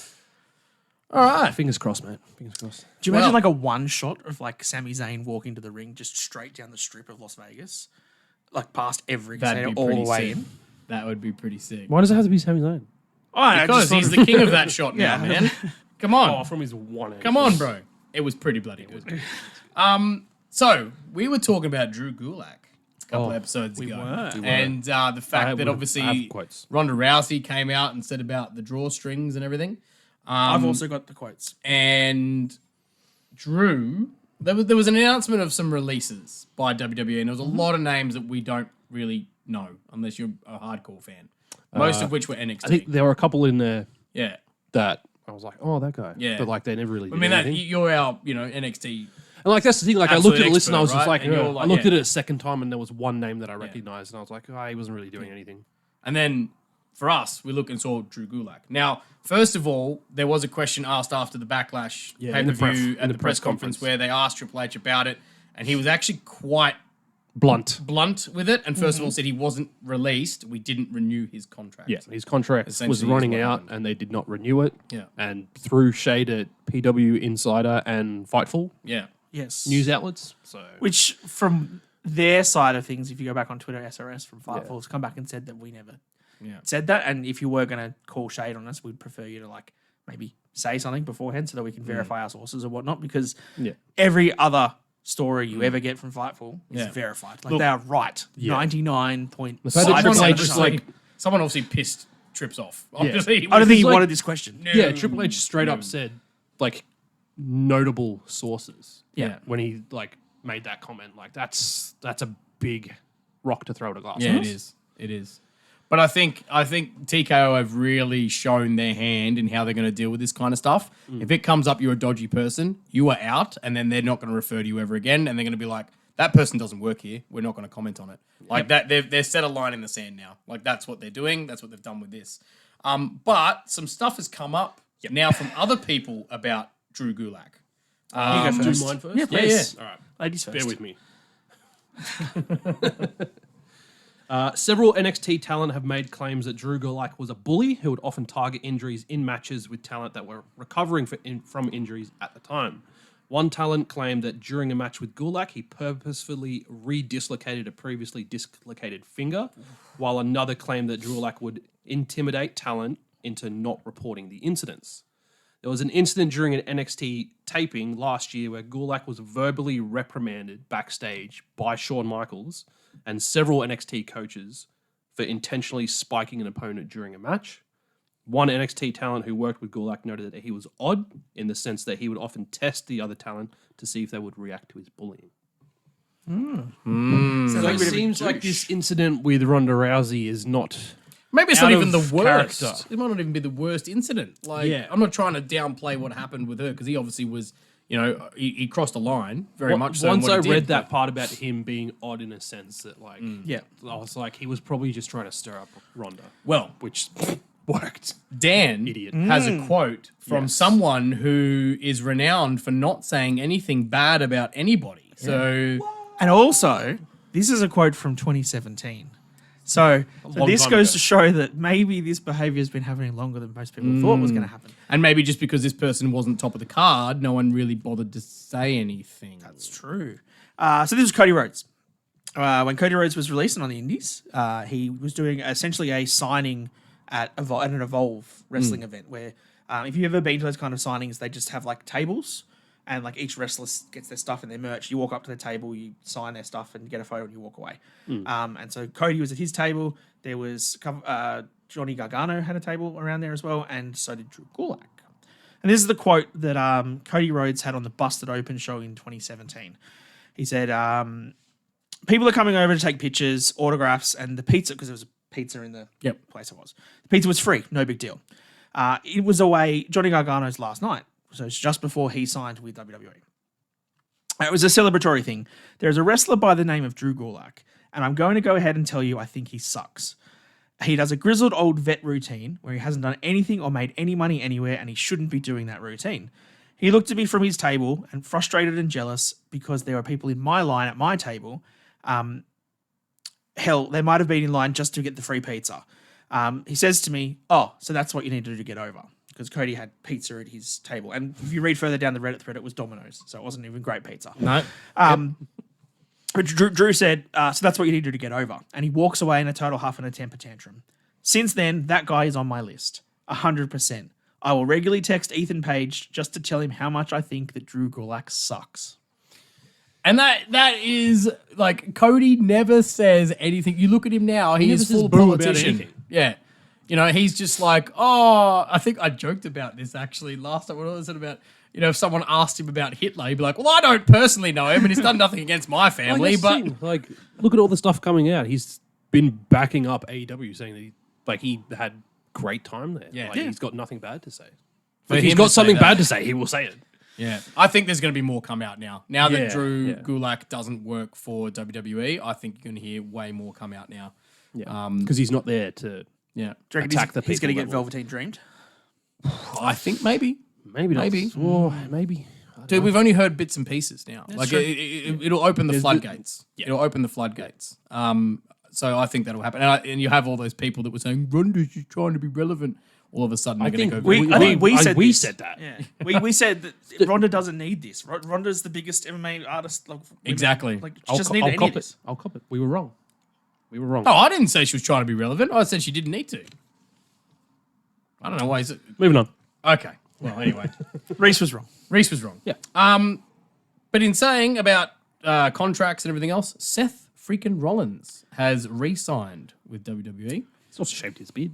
All right. Fingers crossed, mate. Fingers crossed. Do you imagine Well- like a one shot of like Sami Zayn walking to the ring just straight down the strip of Las Vegas? Like past every That'd casino be all pretty the way sick. in? That would be pretty sick. Why does it have to be Sami Zayn? Oh, I Because just thought he's of- the king of that shot now, Yeah. man. Come on. Oh, from his one. Come on, bro. It was pretty bloody good. So we were talking about Drew Gulak a couple episodes ago. were. We were. And the fact that I obviously have quotes. Ronda Rousey came out and said about the drawstrings and everything. I've also got the quotes. And Drew, there was an announcement of some releases by WWE, and there was a lot of names that we don't really know unless you're a hardcore fan. Most of which were NXT. I think there were a couple in there yeah. that I was like, oh, that guy. Yeah. But like, they never really. I Did mean, that anything. you're our, NXT. And like, that's the thing. Like, I absolute looked at the list and I was expert, just right? like, And you're I like, looked yeah. at it a second time and there was one name that I recognized and I was like, oh, he wasn't really doing anything. And then for us, we look and saw Drew Gulak. Now, first of all, there was a question asked after the Backlash in the pay-per-view pref- at the press conference where they asked Triple H about it, and he was actually quite Blunt. blunt with it. And first of all, said he wasn't released. We didn't renew his contract. Yeah, his contract was Essentially is running what out happened. and they did not renew it. Yeah. And threw shade at PW Insider and Fightful Yeah. Yes. news outlets. So Which, from their side of things, if you go back on Twitter, SRS from Fightful has come back and said that we never said that. And if you were going to call shade on us, we'd prefer you to like maybe say something beforehand so that we can verify our sources or whatnot. Because Yeah. every other story you ever get from Fightful is Yeah. verified. Like they are right. 99.5%. fact that Triple H is like- someone obviously pissed Trips off. Obviously, I don't think he like- wanted this question. yeah, Triple H straight up said like notable sources. Yeah. When he like made that comment, like that's a big rock to throw at a glass. Yeah, it is. It is. But I think TKO have really shown their hand in how they're going to deal with this kind of stuff. If it comes up you're a dodgy person, you are out, and then they're not going to refer to you ever again, and they're going to be like, that person doesn't work here. We're not going to comment on it. Like that, they've set a line in the sand now. Like that's what they're doing. That's what they've done with this. But some stuff has come up now from other people about Drew Gulak. You go Do first. mine first? Yeah, please. All right. Ladies first. Bear with me. Several NXT talent have made claims that Drew Gulak was a bully who would often target injuries in matches with talent that were recovering from injuries at the time. One talent claimed that during a match with Gulak, he purposefully re-dislocated a previously dislocated finger, while another claimed that Gulak would intimidate talent into not reporting the incidents. There was an incident during an NXT taping last year where Gulak was verbally reprimanded backstage by Shawn Michaels and several NXT coaches for intentionally spiking an opponent during a match. One NXT talent who worked with Gulak noted that he was odd in the sense that he would often test the other talent to see if they would react to his bullying. Sounds So like a it bit of a seems like douche. this incident with Ronda Rousey is not Maybe it's out not even the of worst. character. It might not even be the worst incident. Like, Yeah. I'm not trying to downplay what happened with her because he obviously was, he crossed a line very much so. in Once what I he read did, that but- part about him being odd in a sense that, like, Yeah. I was like, he was probably just trying to stir up Ronda, well, which worked. Dan Idiot. has a quote from someone who is renowned for not saying anything bad about anybody. So, And also, this is a quote from 2017. So this time goes ago. to show that maybe this behavior has been happening longer than most people thought was going to happen. and maybe just because this person wasn't top of the card, no one really bothered to say anything. That's true. So this was Cody Rhodes. When Cody Rhodes was released on the Indies, he was doing essentially a signing at an Evolve wrestling event where if you've ever been to those kind of signings, they just have like tables and like each wrestler gets their stuff and their merch. You walk up to the table, you sign their stuff and get a photo and you walk away. And so Cody was at his table. There was Johnny Gargano had a table around there as well, and so did Drew Gulak. And this is the quote that Cody Rhodes had on the Busted Open show in 2017. He said, people are coming over to take pictures, autographs, and the pizza, because there was a pizza in the place it was. The pizza was free, no big deal. It was away Johnny Gargano's last night, so it's just before he signed with WWE. It was a celebratory thing. There's a wrestler by the name of Drew Gulak, and I'm going to go ahead and tell you I think he sucks. He does a grizzled old vet routine where he hasn't done anything or made any money anywhere, and he shouldn't be doing that routine. He looked at me from his table and frustrated and jealous because there were people in my line at my table. Hell, they might have been in line just to get the free pizza. He says to me, "Oh, so that's what you need to do to get over." Because Cody had pizza at his table. And if you read further down the Reddit thread, it was Domino's. So it wasn't even great pizza. No. But Drew said, so that's what you need to do to get over. And he walks away in a total huff and a temper tantrum. Since then, that guy is on my list. 100%. I will regularly text Ethan Page just to tell him how much I think that Drew Gulak sucks. And that is like Cody never says anything. You look at him now; he never is says full boo about politician. anything. Yeah, he's just like, oh, I think I joked about this actually last time. What was it about? If someone asked him about Hitler, he'd be like, "Well, I don't personally know him, and he's done nothing against my family." Like, look at all the stuff coming out. He's been backing up AEW, saying that he had great time there. Yeah. He's got nothing bad to say. For If he's him got to say something that. bad to say, he will say it. Yeah, I think there's going to be more come out now. Now that Yeah, Drew yeah. Gulak doesn't work for WWE, I think you're going to hear way more come out now. Yeah, because he's not there to Yeah, Do you reckon attack the people. he's going to get level. Velveteen Dreamed? I think maybe. Maybe not. Maybe. Oh, maybe. Dude, we've only heard bits and pieces now. It'll open the floodgates. It'll open the floodgates. So I think that'll happen. And you have all those people that were saying Ronda's just trying to be relevant. All of a sudden, they're going to go. I think we said we this. said that. Yeah, we said that Ronda doesn't need this. Ronda's the biggest MMA artist. Like, women. Exactly. Like, she doesn't need any of this. I'll cop it. We were wrong. Oh, I didn't say she was trying to be relevant. I said she didn't need to. I don't know why. Is it Moving on. okay? Well, anyway, Reece was wrong. Reece was wrong. Yeah. But in saying about contracts and everything else, Seth freaking Rollins has re-signed with WWE. He's also shaved his beard.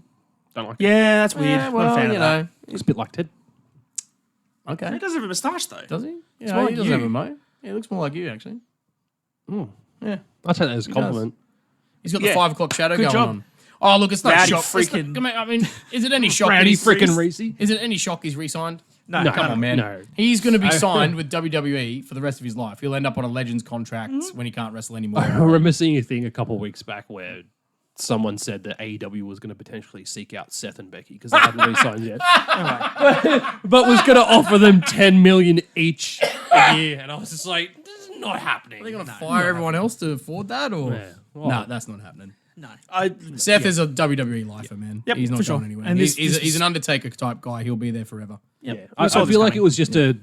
Don't like it. Yeah, that's weird. Yeah, Not a well, fan of that. It's a bit like Ted. Okay. He does have a moustache though. Does he? Yeah, more he like doesn't you. have a mo. Yeah, he looks more like you actually. Yeah. I take that as a compliment. He's got Yeah. the 5 o'clock shadow Good going job. on. Oh, look, it's not Rowdy shock. freaking- I mean, is it any shock? Rowdy that he's freaking Reece. Is it any shock he's re-signed? No, No. Come on, man. No. He's going to be signed with WWE for the rest of his life. He'll end up on a Legends contract when he can't wrestle anymore. I remember seeing a thing a couple of weeks back where someone said that AEW was going to potentially seek out Seth and Becky because they hadn't re-signed yet, but was going to offer them $10 million each a year, and I was just like, "This is not happening." Are they going to fire everyone else to afford that? Or Yeah. Well, no, that's not happening. No. Seth is a WWE lifer, man. Yep, he's not for sure. going anywhere. And He's, this he's was- an Undertaker type guy. He'll be there forever. Yeah, We I saw this feel like coming. it was just a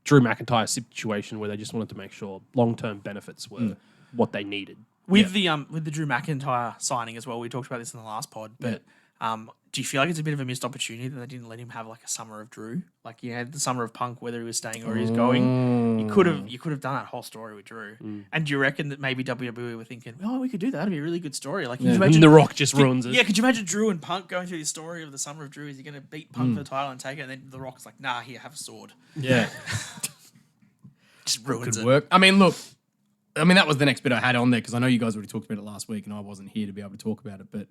Drew McIntyre situation where they just wanted to make sure long-term benefits were what they needed. With the Drew McIntyre signing as well, we talked about this in the last pod, but do you feel like it's a bit of a missed opportunity that they didn't let him have like a summer of Drew? Like you had the summer of Punk, whether he was staying or he was going. You could have done that whole story with Drew. And do you reckon that maybe WWE were thinking, oh, we could do that. That'd be a really good story. Like, could you And imagine The Rock just ruins it. Yeah, could you imagine Drew and Punk going through the story of the summer of Drew? Is he going to beat Punk for the title and take it? And then The Rock's like, nah, here, have a sword. Yeah. Just ruins Could it. work. I mean, look. I mean, that was the next bit I had on there because I know you guys already talked about it last week and I wasn't here to be able to talk about it. But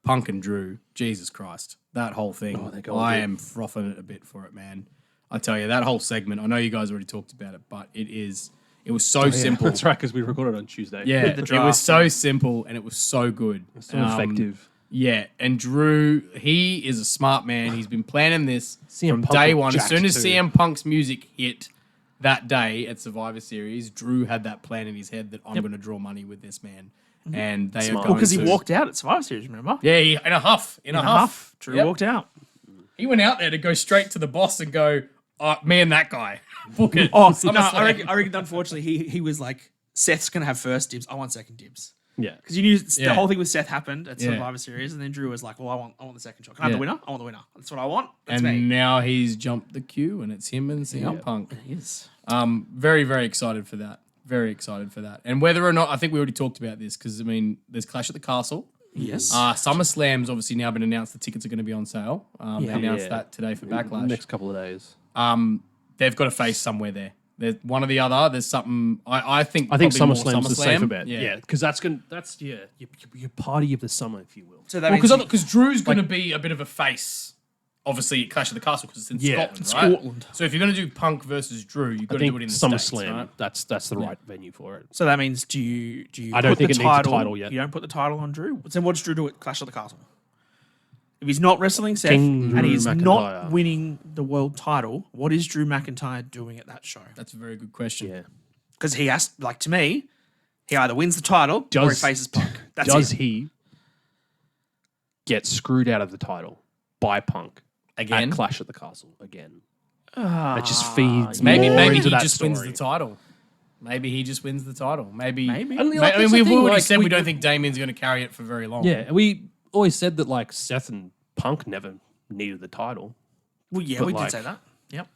Punk and Drew, Jesus Christ, that whole thing. I am frothing it a bit for it, man. I tell you, that whole segment. I know you guys already talked about it, but it was so simple. That's right, because we recorded on Tuesday. Yeah, it was so simple and it was so good. So effective. Yeah, and Drew, he is a smart man. He's been planning this CM from Punk day was one. As soon as jacked too. CM Punk's music hit that day at Survivor Series, Drew had that plan in his head that I'm going to draw money with this man. And they are going because he to- walked out at Survivor Series, remember? Yeah, in a huff. In a huff. Drew Yep. walked out. He went out there to go straight to the boss and go, me and that guy. Book it. Oh, no, SummerSlam. I reckon unfortunately he was like, Seth's going to have first dibs. I want second dibs. Yeah. Because you knew Yeah. the whole thing with Seth happened at Yeah. Survivor Series, and then Drew was like, well, I want the second shot. Can I have Yeah. the winner? I want the winner. That's what I want. That's And me. now he's jumped the queue and it's him and CM Punk. He is. Very, very excited for that. Very excited for that. And whether or not, I think we already talked about this because, I mean, there's Clash at the Castle. Yes. SummerSlam's obviously now been announced. The tickets are going to be on sale. They announced that today for Backlash. Next couple of days. They've got to face somewhere there. There's one or the other. There's something. I think. I think probably more SummerSlam's the safer SummerSlam. bet. Yeah, because that's your party of the summer, if you will. so that means Because Drew's going to be a bit of a face, obviously, at Clash of the Castle because it's in Scotland, right? Scotland. So if you're going to do Punk versus Drew, you've got I to think do it in the SummerSlam. States, right? That's the right venue for it. So that means do you I don't put think the it needs a title, title yet. You don't put the title on Drew? So what does Drew do at Clash of the Castle? If he's not wrestling Seth King and Drew he's McIntyre. not winning the world title, what is Drew McIntyre doing at that show? That's a very good question. Yeah. Because he has, like to me, he either wins the title or he faces Punk. That's Does it. he get screwed out of the title by Punk Again? at Clash at the Castle again? That just feeds Maybe more he into that just story. wins the title. Maybe he just wins the title. Maybe. Maybe. And, I like, mean, that's the we've thing, already like, said we don't think Damien's going to carry it for very long. Yeah, and we always said that like Seth and Punk never needed the title. Well, yeah, But we like- did say that. Yep.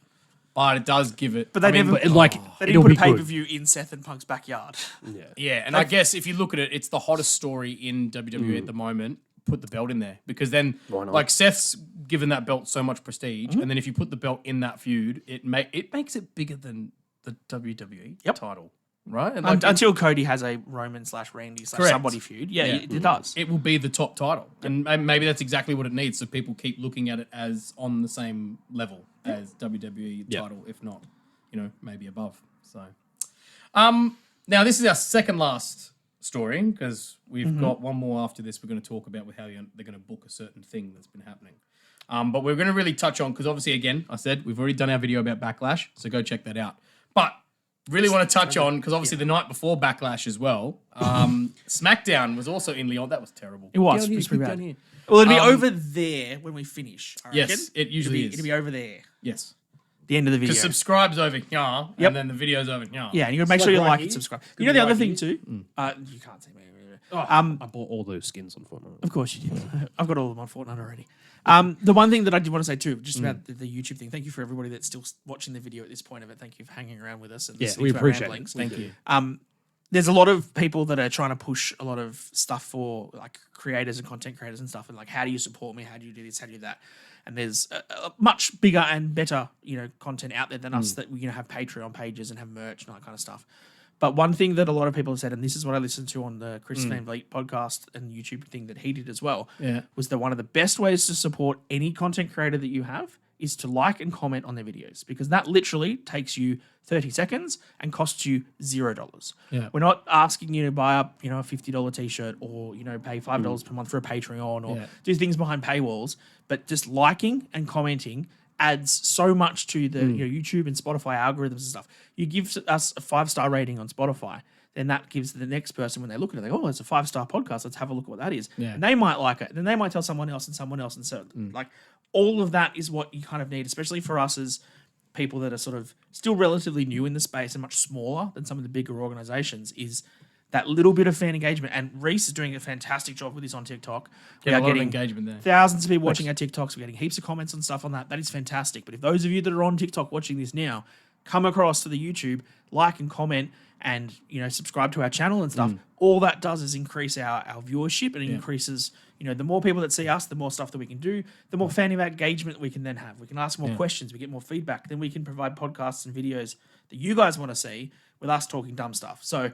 But it does give it. But they never- But like, They it'll didn't put be a pay per good. view in Seth and Punk's backyard. Yeah. Yeah, and I guess if you look at it, it's the hottest story in WWE at the moment. Put the belt in there because then, Why not? like Seth's given that belt so much prestige, and then if you put the belt in that feud, it makes it bigger than the WWE title, right? And like, Until Cody has a Roman/Randy/ Correct. somebody feud. Yeah, Yeah. it does. it will be the top title, and maybe that's exactly what it needs. So people keep looking at it as on the same level as WWE title, if not, maybe above. So, now this is our second last story because we've got one more after this. We're going to talk about with how they're going to book a certain thing that's been happening. But we're going to really touch on because obviously, again, I said we've already done our video about Backlash, so go check that out. But really want to touch on because obviously the night before Backlash as well, SmackDown was also in Lyon. That was terrible. It was. Down It here, was pretty keep bad. down here. Well, it'll be over there when we finish. I Yes, reckon. it usually it'll be, is. It'll be over there. Yes, The end of the video. because subscribe's over here, Yep. and then the video's over here. Yeah, and you got to make It's sure you like right like here. and subscribe. Could You know be the other right thing here. too? You can't see me. I bought all those skins on Fortnite. Of course you did. I've got all of them on Fortnite already. The one thing that I did want to say too, just about the YouTube thing. Thank you for everybody that's still watching the video at this point of it. Thank you for hanging around with us and Yeah, listening we to our appreciate it. ramblings. Thank you. There's a lot of people that are trying to push a lot of stuff for like creators and content creators and stuff, and like, how do you support me? How do you do this? How do you do that? And there's a much bigger and better, content out there than us that we have Patreon pages and have merch and all that kind of stuff. But one thing that a lot of people have said, and this is what I listened to on the Chris Van Vliet podcast and YouTube thing that he did as well, was that one of the best ways to support any content creator that you have is to like and comment on their videos, because that literally takes you 30 seconds and costs you $0. Yeah. We're not asking you to buy up, a $50 t-shirt or, pay $5 per month for a Patreon or do things behind paywalls, but just liking and commenting adds so much to the YouTube and Spotify algorithms and stuff. You give us a 5-star rating on Spotify, then that gives the next person, when they look at it, they go, oh, it's a 5-star podcast. Let's have a look at what that is. Yeah. And they might like it. Then they might tell someone else and someone else. And so like all of that is what you kind of need, especially for us as people that are sort of still relatively new in the space and much smaller than some of the bigger organizations, is that little bit of fan engagement. And Reece is doing a fantastic job with this on TikTok. We Yeah, are a lot of getting engagement there. thousands of people watching our TikToks. We're getting heaps of comments and stuff on that. That is fantastic. But if those of you that are on TikTok watching this now come across to the YouTube, like and comment and, subscribe to our channel and stuff, all that does is increase our viewership, and it increases, the more people that see us, the more stuff that we can do, the more fan engagement we can then have. We can ask more questions, we get more feedback, then we can provide podcasts and videos that you guys want to see with us talking dumb stuff. So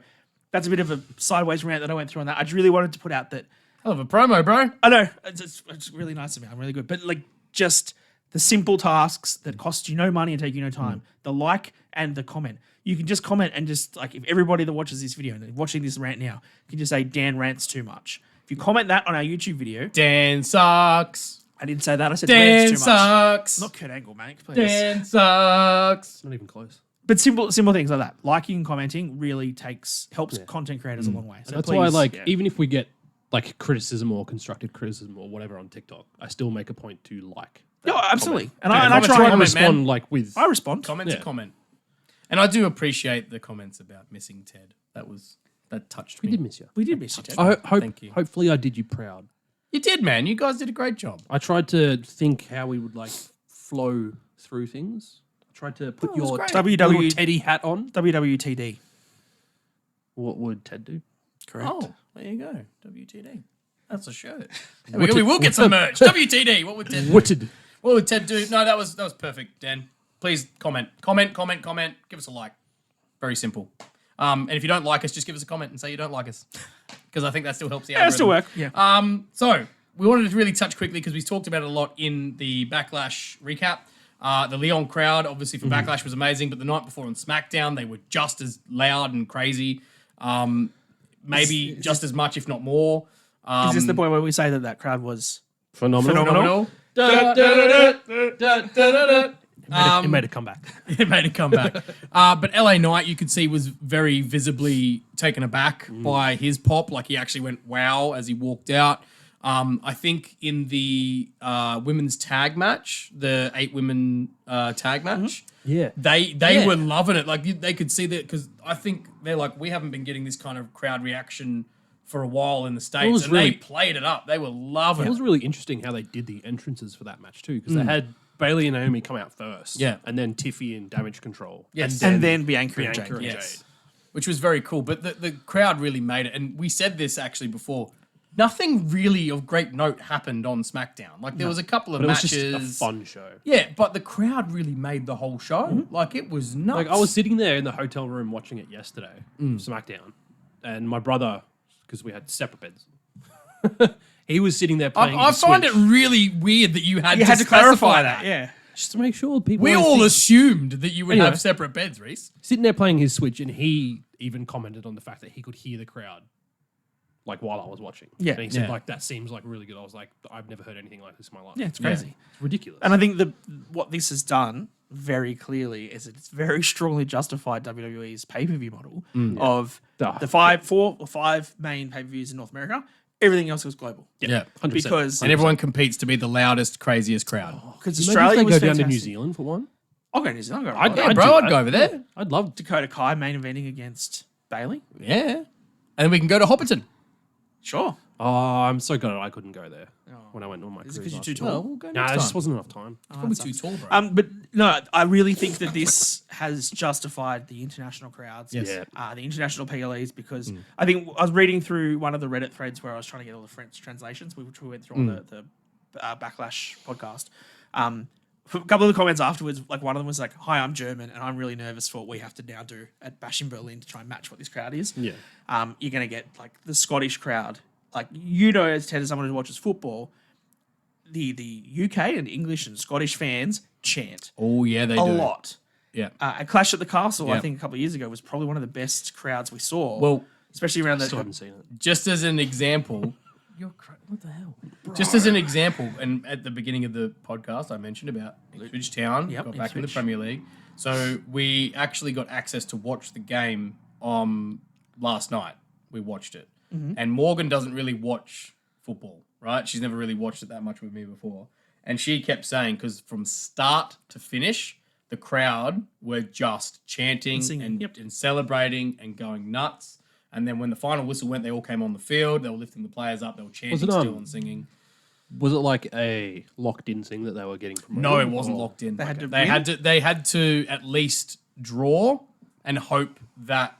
that's a bit of a sideways rant that I went through on that. I just really wanted to put out that Hell of a promo, bro. I know it's really nice of me. I'm really good, but like just the simple tasks that cost you no money and take you no time. The like and the comment. You can just comment and just like if everybody that watches this video and they're watching this rant now can just say Dan rants too much. If you comment that on our YouTube video, Dan sucks. I didn't say that. I said Dan rants too much. sucks. Not Kurt Angle, mate. Please. Dan sucks. Not even close. But simple things like that. Liking and commenting really helps content creators a long way. So That's please, why, like, yeah. even if we get like criticism or constructive criticism or whatever on TikTok, I still make a point to like. Yeah, absolutely. And Yeah, I comment, try Try and and comment, respond man. like with. I respond. Comment's Yeah. a comment. And I do appreciate the comments about missing Ted. That touched me. We did miss you. We did miss you, Ted. Thank you. Hopefully, I did you proud. You did, man. You guys did a great job. I tried to think how we would like flow through things. I tried to put Oh, it was your great. WW little Teddy hat on. WWTD. What would Ted do? Correct. Oh, there you go. WTD. That's a shirt. We will get some merch. WTD. What would Ted do? Witted. What would Ted do? No, that was perfect, Dan. Please comment. Comment. Give us a like. Very simple. And if you don't like us, just give us a comment and say you don't like us. Because I think that still helps the Yeah, it algorithm. still work. Yeah. So we wanted to really touch quickly because we talked about it a lot in the Backlash recap. The Leon crowd, obviously, for Backlash was amazing, but the night before on SmackDown, they were just as loud and crazy. Maybe just as much, if not more. Is this the point where we say that crowd was Phenomenal. Phenomenal. It made a comeback. It made a comeback. But LA Knight, you could see, was very visibly taken aback by his pop. Like, he actually went, wow, as he walked out. I think in the women's tag match, the 8 women tag match, Yeah. they were loving it. Like, they could see that, because I think they're like, we haven't been getting this kind of crowd reaction for a while in the States. was And really- they played it up. They were loving It it. was really interesting how they did the entrances for that match too, because they had Bailey and Naomi come out first, Yeah. and then Tiffy and Damage Control, Yes. and then Bianca and Bianca Jade. and Yes. Jade. Which was very cool. But the crowd really made it. And we said this actually before. Nothing really of great note happened on SmackDown. Like, there was a couple of But it was matches. just a fun show. Yeah, but the crowd really made the whole show. Like, it was nuts. Like I was sitting there in the hotel room watching it yesterday, SmackDown, and my brother, because we had separate beds, he was sitting there playing. I the find it Switch, really weird that you had You to had to specify clarify that. Yeah. just to make sure people. We don't all think- assumed that you would Anyway. have separate beds, Reece. sitting there playing his Switch, and he even commented on the fact that he could hear the crowd, like while I was watching. Yeah. and he said Yeah. like that seems like really good. I was like, I've never heard anything like this in my life. Yeah, it's crazy. It's ridiculous. And I think what this has done very clearly is it's very strongly justified WWE's pay-per-view model of Ah, the 4 or 5 main pay-per-views in North America. Everything else was global. Yeah. 100%. Because And everyone competes to be the loudest, craziest crowd. because Imagine Australia if they was go down to fantastic. New Zealand for one. I'll go to New Zealand. I'll go I'd- to Yeah, I'd bro, do I'd that. go over there. I'd love to. Dakota Kai main eventing against Bailey. Yeah. And we can go to Hopperton. Sure. Oh, I'm so glad I couldn't go there when I went on my Is it cruise. 'cause you're last too year. tall? we'll go Nah, next there just time. wasn't enough time. Probably too tall, bro. But no, I really think that this has justified the international crowds, Yes. Yeah. the international PLEs, because I think I was reading through one of the Reddit threads where I was trying to get all the French translations, which we went through on the Backlash podcast. A couple of the comments afterwards, like one of them was like, "Hi, I'm German, and I'm really nervous for what we have to now do at Bash in Berlin to try and match what this crowd is." Yeah. You're going to get like the Scottish crowd, like as Ted as someone who watches football, the UK and English and Scottish fans chant Oh, yeah, they a do. lot. Yeah. At Clash at the Castle, I Yeah. think a couple of years ago, was probably one of the best crowds we saw. Well, especially around Still the haven't seen it. just as an example, what the hell? Just as an example, and at the beginning of the podcast, I mentioned about Ipswich Town Yep, got back in the Ipswich. Premier League. So we actually got access to watch the game last night. We watched it. And Morgan doesn't really watch football, right? She's never really watched it that much with me before. And she kept saying, because from start to finish, the crowd were just chanting And singing, and, yep. and celebrating and going nuts. And then when the final whistle went, they all came on the field. They were lifting the players up. They were chanting Was it, still and singing. Was it like a locked-in thing that they were getting promoted? No, it wasn't Or- locked in. They had to They win? had to at least draw and hope that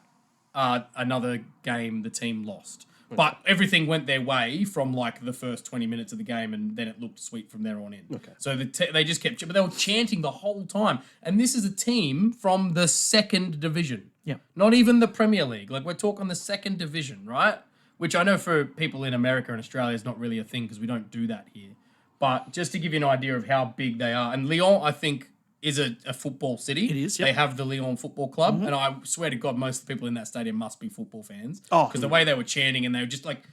another game the team lost. But everything went their way from like the first 20 minutes of the game, and then it looked sweet from there on in. Okay. So they just kept, but they were chanting the whole time. And this is a team from the second division. Yeah. Not even the Premier League. Like, we're talking the second division, right? which I know for people in America and Australia is not really a thing because we don't do that here. But just to give you an idea of how big they are, and Lyon, I think, is a football city. It is, yep. They have the Lyon Football Club, and I swear to God, most of the people in that stadium must be football fans. Oh. Because the way they were chanting and they were just like,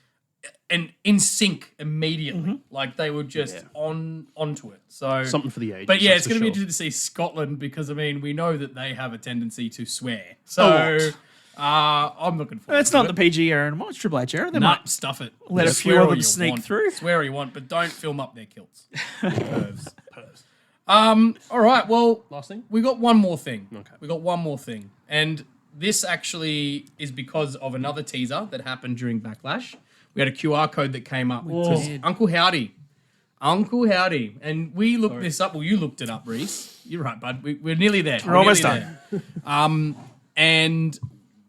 and in sync immediately. Like they were just onto it. So Something for the ages. But yeah, that's it's going to for be sure. interesting to see Scotland because, I mean, we know that they have a tendency to swear. So I'm looking forward It's to not it. the PG era anymore. It's Triple H era. They Nah, might stuff it. let a Swear few of all them you sneak want. through. Swear all you want, but don't film up their kilts. Pervs. All right, well, Last thing? we got one more thing. Okay. We got one more thing. And this actually is because of another teaser that happened during Backlash. We had a QR code that came up. It was Uncle Howdy. Uncle Howdy. And we looked this up. Well, you looked it up, Reece. You're right, bud. We're nearly there. We're almost nearly there. And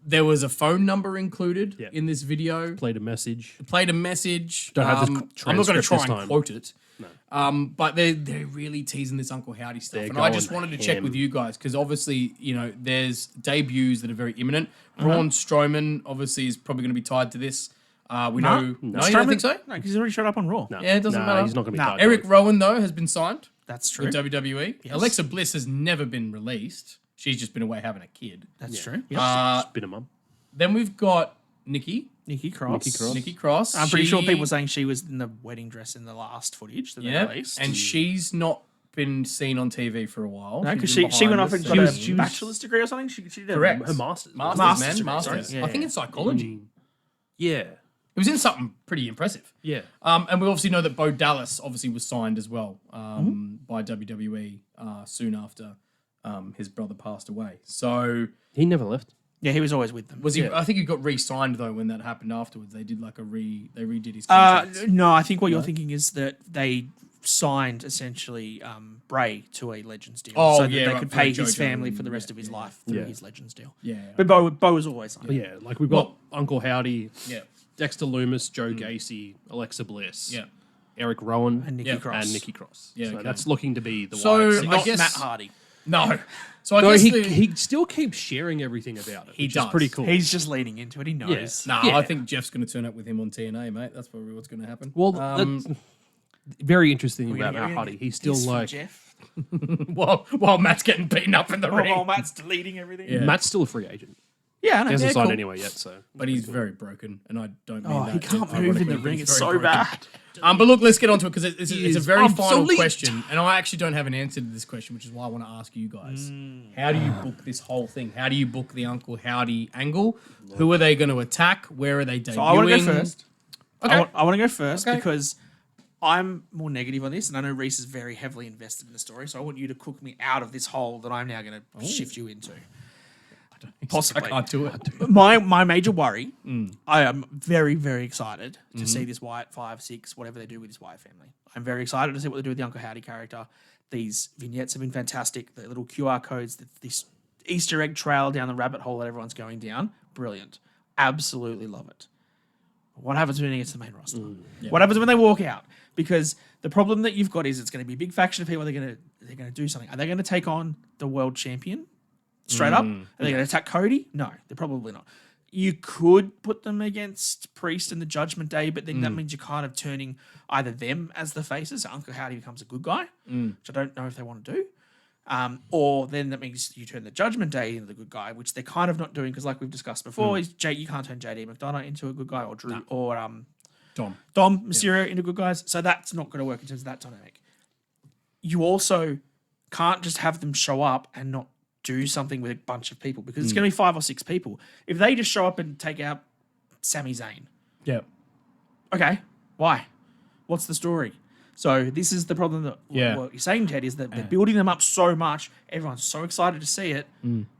there was a phone number included in this video. Played a message. Played a message. Don't have this I'm not going to transcript try this and time. quote it. But they're really teasing this Uncle Howdy stuff. They're And I just going wanted to check ham. with you guys because obviously, you know, there's debuts that are very imminent. Braun Strowman obviously is probably going to be tied to this. We know. No, you don't think so? No, because he's already showed up on Raw. No. Yeah, it doesn't matter. He's not going to be Nah. tied. Eric Rowan, though, has been signed That's true. with WWE. Alexa Bliss has never been released. She's just been away having a kid. That's true. Yep. Just been a mum. Then we've got Nikki Nikki Cross. Nikki Cross. I'm pretty sure people were saying she was in the wedding dress in the last footage that they released. and she's not been seen on TV for a while. no, because She's been she went behind off the and got scenes. a bachelor's degree or something. She did Correct. Her masters. Master's degree, Masters. sorry. I think in psychology. Yeah. It was in something pretty impressive. Yeah. And we obviously know that Bo Dallas obviously was signed as well by WWE soon after his brother passed away. So He never left. Yeah, he was always with them. was he? I think he got re-signed though when that happened afterwards. They did like they redid his contract. No, I think what you're thinking is that they signed essentially Bray to a Legends deal, Oh, so that yeah, they right, could for pay JoJo his family and- for the rest of his life through his Legends deal. Yeah. But Bo was always signed. But yeah, like we've got Uncle Howdy, Yeah. Dexter Loomis, Joe Gacy, Alexa Bliss, Yeah. Eric Rowan, And Nikki Cross. and Nikki Cross. Yeah, So okay. that's looking to be the So, Wyatt. I Not guess- Matt Hardy. No. So I Though guess he still keeps sharing everything about it. He which does. is pretty cool. He's just leaning into it. He knows. Nah, Yeah. I think Jeff's going to turn up with him on TNA, mate. That's probably what's going to happen. well, that's very interesting about gonna Matt Hardy. get He's still this from like Jeff. while Matt's getting beaten up in the ring. While Matt's deleting everything. Yeah. Matt's still a free agent. Yeah, I know. He hasn't Yeah, signed cool. anywhere yet, so But he's very broken, and I don't mean Oh, that. he can't move in the ironically, ring. he's It's very so broken. bad. But look, let's get onto it because it's a is very final obsolete. question, and I actually don't have an answer to this question, which is why I want to ask you guys: How do you book this whole thing? How do you book the Uncle Howdy angle? Who are they going to attack? Where are they debuting? So I want to go first. Okay. I want to go first Okay. because I'm more negative on this, and I know Reece is very heavily invested in the story. So I want you to cook me out of this hole that I'm now going to shift you into. Possibly. I can't do it. My major worry, I am very, very excited to see this Wyatt 5, 6, whatever they do with this Wyatt family. I'm very excited to see what they do with the Uncle Howdy character. These vignettes have been fantastic. The little QR codes, this Easter egg trail down the rabbit hole that everyone's going down, brilliant. Absolutely love it. What happens when they get to the main roster? What happens when they walk out? Because the problem that you've got is it's going to be a big faction of people. They're going to do something. Are they going to take on the world champion straight up? Are they going to attack Cody? No, they're probably not. You could put them against Priest and the Judgment Day, but then that means you're kind of turning either them as the faces. Uncle Howdy becomes a good guy, which I don't know if they want to do. Or then that means you turn the Judgment Day into the good guy, which they're kind of not doing because, like we've discussed before, is you can't turn JD McDonough into a good guy or Drew or Dom. Mysterio into good guys. So that's not going to work in terms of that dynamic. You also can't just have them show up and not do something with a bunch of people because it's going to be 5 or 6 people. If they just show up and take out Sami Zayn, Yeah. okay, why? What's the story? So this is the problem that Yeah. what you're saying, Ted, is that they're building them up so much. Everyone's so excited to see it.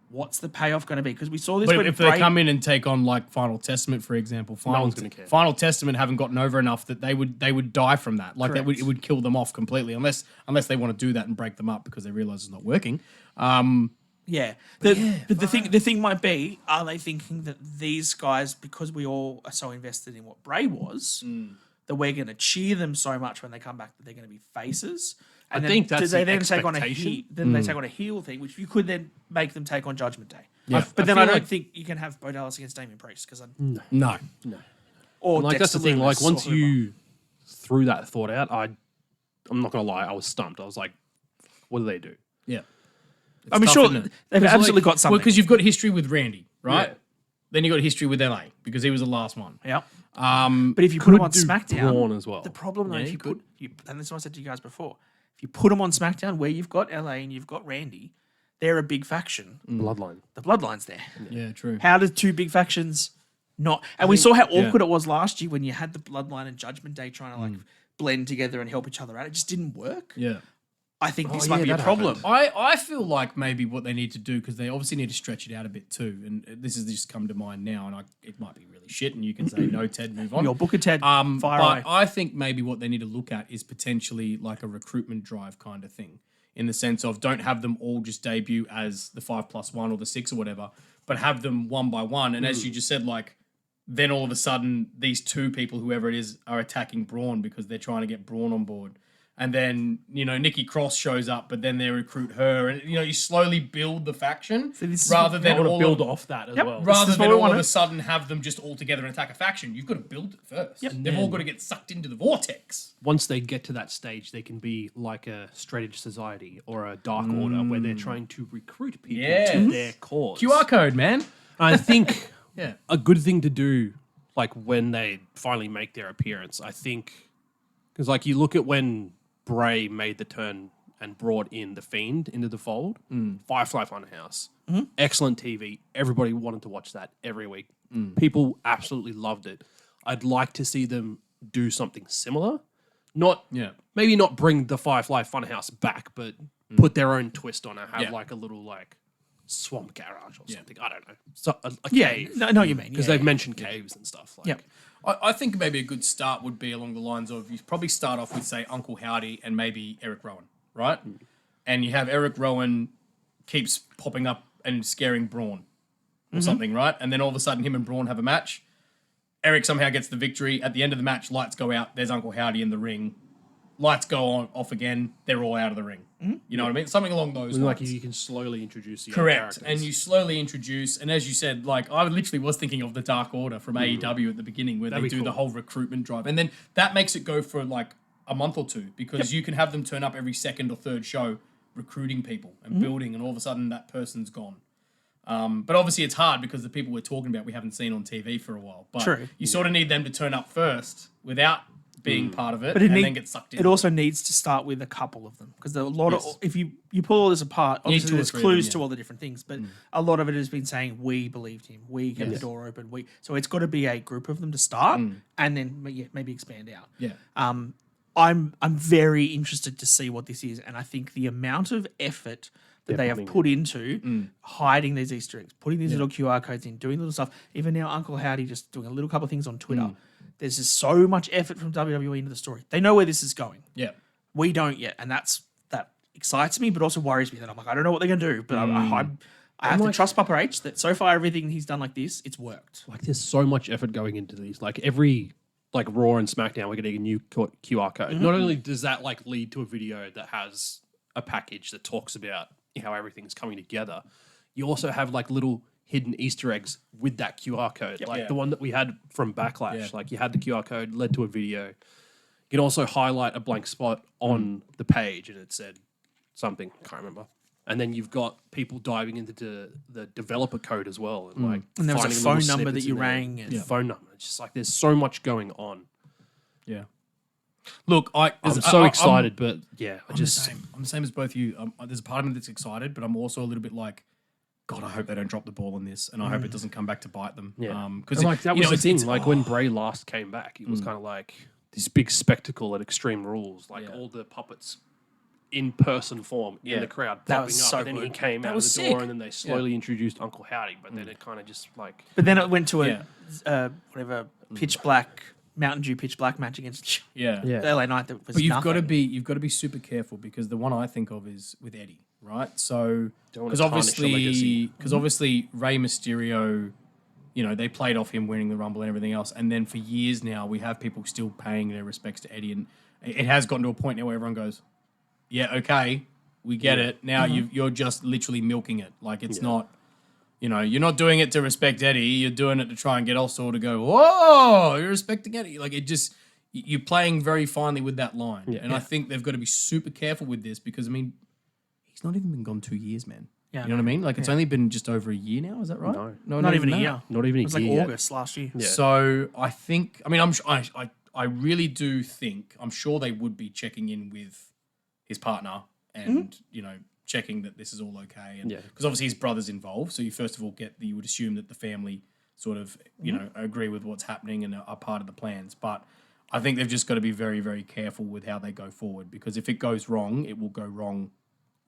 What's the payoff going to be? Because we saw this But when if Bray, they come in and take on like Final Testament, for example, one's gonna care. Final Testament haven't gotten over enough that they would die from that. Like that Correct. it would kill them off completely unless they want to do that and break them up because they realize it's not working. Yeah. But the thing might be, are they thinking that these guys, because we all are so invested in what Bray was, that we're going to cheer them so much when they come back that they're going to be faces? And I then think that's do they the then take on a expectation. they take on a heel thing, which you could then make them take on Judgment Day. Yeah. But I then feel I don't like- think you can have Bo Dallas against Damian Priest because No. Or Like that's Dexter the thing. Like Lumis once or whoever. you threw that thought out, I'm not gonna lie, I was stumped. I was like, what do they do? Yeah. I mean, tough, sure, isn't it? they've absolutely got something. Well, because you've got history with Randy, right? Yeah. Then you got history with LA because he was the last one. yeah. Um, But if you put him on do SmackDown, Braun as well. the problem though, Yeah, if you you could. put, and this is what I said to you guys before, if you put him on SmackDown where you've got LA and you've got Randy, they're a big faction. Bloodline. The Bloodline's there. yeah, true. How do two big factions not? And we saw how awkward it was last year when you had the Bloodline and Judgment Day trying to like blend together and help each other out. It just didn't work. Yeah. I think this Oh, might yeah, be a that problem. happened. I feel like maybe what they need to do, because they obviously need to stretch it out a bit too, and this has just come to mind now, and it might be really shit, and you can say, no, Ted, move on. Your Booker Ted, fire but away. I think maybe what they need to look at is potentially like a recruitment drive kind of thing, in the sense of don't have them all just debut as the 5+1 or the 6 or whatever, but have them one by one, and as you just said, like, then all of a sudden these two people, whoever it is, are attacking Braun because they're trying to get Braun on board. And then, Nikki Cross shows up, but then they recruit her. And, you slowly build the faction this is rather what- than I want all to build of, off that as Yep. well. rather This is than what we all of wanted. a sudden have them just all together and attack a faction. You've got to build it first. Yep. They've all got to get sucked into the vortex. Once they get to that stage, they can be like a straight edge society or a dark order where they're trying to recruit people Yes. to their cause. QR code, man. I think Yeah. a good thing to do, like when they finally make their appearance, I think, because like you look at when Bray made the turn and brought in the Fiend into the fold, Firefly Funhouse, excellent TV. Everybody wanted to watch that every week. People absolutely loved it. I'd like to see them do something similar. Maybe not bring the Firefly Funhouse back, but put their own twist on it. Have like a little like swamp garage or something. I don't know. So, a cave. No, no, you mean Because yeah, they've mentioned caves and stuff. Like, Yep. I think maybe a good start would be along the lines of you probably start off with, say, Uncle Howdy and maybe Eric Rowan, right? And you have Eric Rowan keeps popping up and scaring Braun or something, right? And then all of a sudden him and Braun have a match. Eric somehow gets the victory. At the end of the match, lights go out. There's Uncle Howdy in the ring. Lights go off again. They're all out of the ring. You know what I mean? Something along those lines. like you can slowly introduce the Correct. characters. And you slowly introduce, and as you said, like I literally was thinking of the Dark Order from AEW at the beginning where That'd they be do the cool. whole recruitment drive. And then that makes it go for like a month or two because you can have them turn up every second or third show recruiting people and building, and all of a sudden that person's gone. But obviously it's hard because the people we're talking about we haven't seen on TV for a while. But True. you sort of need them to turn up first without being part of it, But it and then get sucked in. It also needs to start with a couple of them because a lot of if you pull all this apart, need obviously two or there's three of them, clues yeah. to all the different things, but a lot of it has been saying we believed him, we kept the door open, so it's got to be a group of them to start and then maybe expand out. Yeah. I'm very interested to see what this is, and I think the amount of effort that they have put into hiding these Easter eggs, putting these little QR codes in, doing little stuff. Even now, Uncle Howdy just doing a little couple of things on Twitter. There's just so much effort from WWE into the story. They know where this is going. Yeah. We don't yet, and that excites me, but also worries me that I'm like, I don't know what they're gonna do, but I have to trust Papa H that so far everything he's done like this, it's worked. like there's so much effort going into these. Like every like Raw and SmackDown, we're getting a new QR code. Not only does that like lead to a video that has a package that talks about how everything's coming together, you also have like little hidden Easter eggs with that QR code. Like the one that we had from Backlash. Like you had the QR code, led to a video. You can also highlight a blank spot on the page and it said something, can't remember. And then you've got people diving into the developer code as well. And like And there was a finding phone little number that snippets you in there. rang and- Phone number. It's just like there's so much going on. Yeah. Look, I'm so excited, but yeah, I'm the same as both of you. There's a part of me that's excited, but I'm also a little bit like, God, I hope they don't drop the ball on this, and I hope it doesn't come back to bite them. Yeah, because like that was the thing. Like when Bray last came back, it was kind of like this big spectacle at Extreme Rules. Like all the puppets in person form in the crowd That popping was up. so And then he good. came That out of was the door, sick. and then they slowly introduced Uncle Howdy. But then it kind of just like But then it went to a pitch black Mountain Dew pitch black match against yeah. the LA Knight that was But you've nothing. got to be super careful because the one I think of is with Eddie, right? So Don't wanna because tarnish the legacy. obviously Rey Mysterio, they played off him winning the Rumble and everything else, and then for years now we have people still paying their respects to Eddie, and it has gotten to a point now where everyone goes, yeah, okay, we get it. Now you're just literally milking it, like it's not. you're not doing it to respect Eddie. You're doing it to try and get Oscar to go, whoa, you're respecting Eddie. Like, it just, you're playing very finely with that line. Yeah. And I think they've got to be super careful with this because, I mean, he's not even been gone 2 years, man. Yeah, you know what I mean? Like, it's only been just over a year now. Is that right? No. Not even a that. year. Not even a It was like year yet. August last year. Yeah. So I think, I mean, I really do think, I'm sure they would be checking in with his partner and, checking that this is all okay. And because obviously his brother's involved. So you first of all you would assume that the family sort of, agree with what's happening and are part of the plans. But I think they've just got to be very, very careful with how they go forward because if it goes wrong, it will go wrong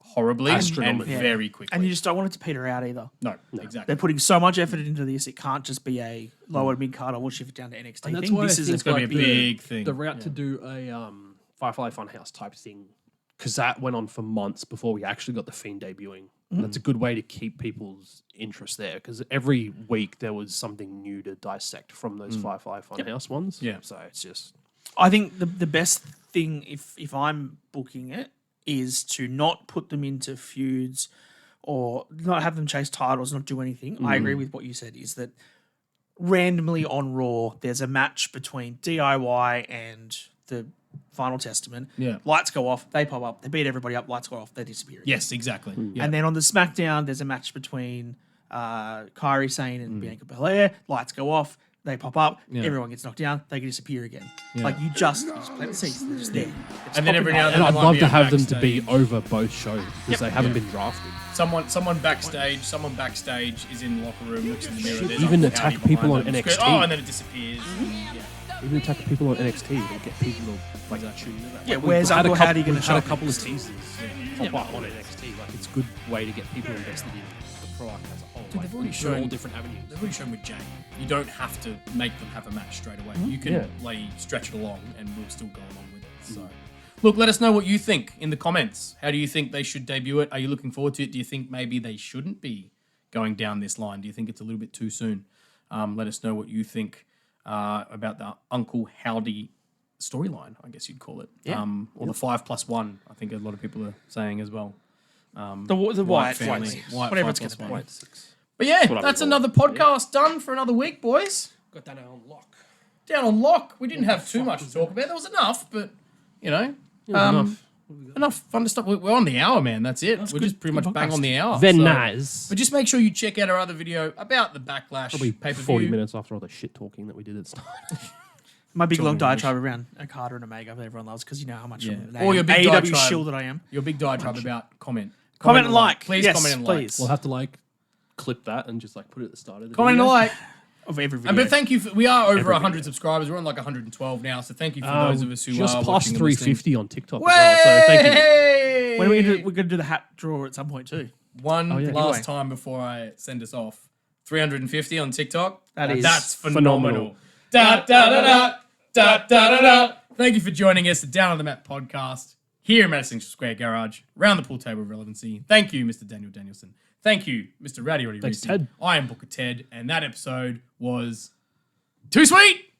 horribly and Astronomically. very quickly. And you just don't want it to peter out either. No, exactly. They're putting so much effort into this. It can't just be a lower mid card. We'll shift it down to NXT. And that's thing. why This I is think It's going to be a big thing. the route to do a Firefly Funhouse type thing, because that went on for months before we actually got the Fiend debuting. And that's a good way to keep people's interest there, because every week there was something new to dissect from those Firefly Funhouse ones. Yeah. So it's just... I think the best thing, if I'm booking it, is to not put them into feuds or not have them chase titles, not do anything. I agree with what you said, is that randomly on Raw, there's a match between DIY and the Final Testament. Yeah. Lights go off, they pop up, they beat everybody up, lights go off, they disappear again. Yes, exactly. Yeah. And then on the SmackDown, there's a match between Kairi Sane and Bianca Belair. Lights go off, they pop up, everyone gets knocked down, they disappear again. Like you just plant the seeds, they're just there. It's And then every now and And then I'd there might love be to a have them to be backstage- over both shows, because they haven't been drafted. Someone backstage is in the locker room, looks in the mirror. there's Even Uncle attack Howdy people behind on them, just goes, NXT. Oh, and then it disappears. Even attack people on NXT to get people to like tune into that. Yeah, Like, where's we've had Uncle a couple- Howdy gonna we've show had up a couple of next? teasers pop up on NXT. Like, it's a good way to get people invested in the product as a whole. Dude, Like, they've already through all shown- different avenues. They've already shown with Jay. You don't have to make them have a match straight away. You can stretch it along and we'll still go along with it. So, look, let us know what you think in the comments. How do you think they should debut it? Are you looking forward to it? Do you think maybe they shouldn't be going down this line? Do you think it's a little bit too soon? Let us know what you think about the Uncle Howdy storyline, I guess you'd call it. Or the 5+1, I think a lot of people are saying as well. The Wyatt family. family. Wyatt Whatever it's 5+1. going to be. But yeah, what I that's would another podcast done for another week, boys. Got that on lock. Down on lock. We didn't have too much to talk about. There was enough, but, enough fun to stuff. We're on the hour, man. That's it. We're just pretty much bang on the hour. Very So- nice. But just make sure you check out our other video about the Backlash Probably pay-per-view. 40 minutes after all the shit talking that we did at the start. My big long Jordan diatribe around OKADA and Omega that everyone loves, because you know how much of an Or your big AEW diatribe. shield that I am. Your big diatribe about comment. Comment and like. Please Yes, comment and like. please. We'll have to like clip that and just like put it at the start of the Comment video. and like. Of every And video. but thank you. We are over Every 100 video. subscribers. We're on like 112 now. So thank you for those of us who just are past watching and listening. 350 on TikTok as well. So thank you. Hey! When are we going to do the hat draw at some point too? One yeah. last Anyway. time before I send us off. 350 on TikTok. That's phenomenal. Da, da, da, da, da, da, da, da. Thank you for joining us, the Down on the Mat podcast, here in Madison Square Garage, around the pool table of relevancy. Thank you, Mr. Daniel Danielson. Thank you, Mr. Rowdy Roddy Thanks, Reece. Ted. I am Booker Ted, and that episode was too sweet.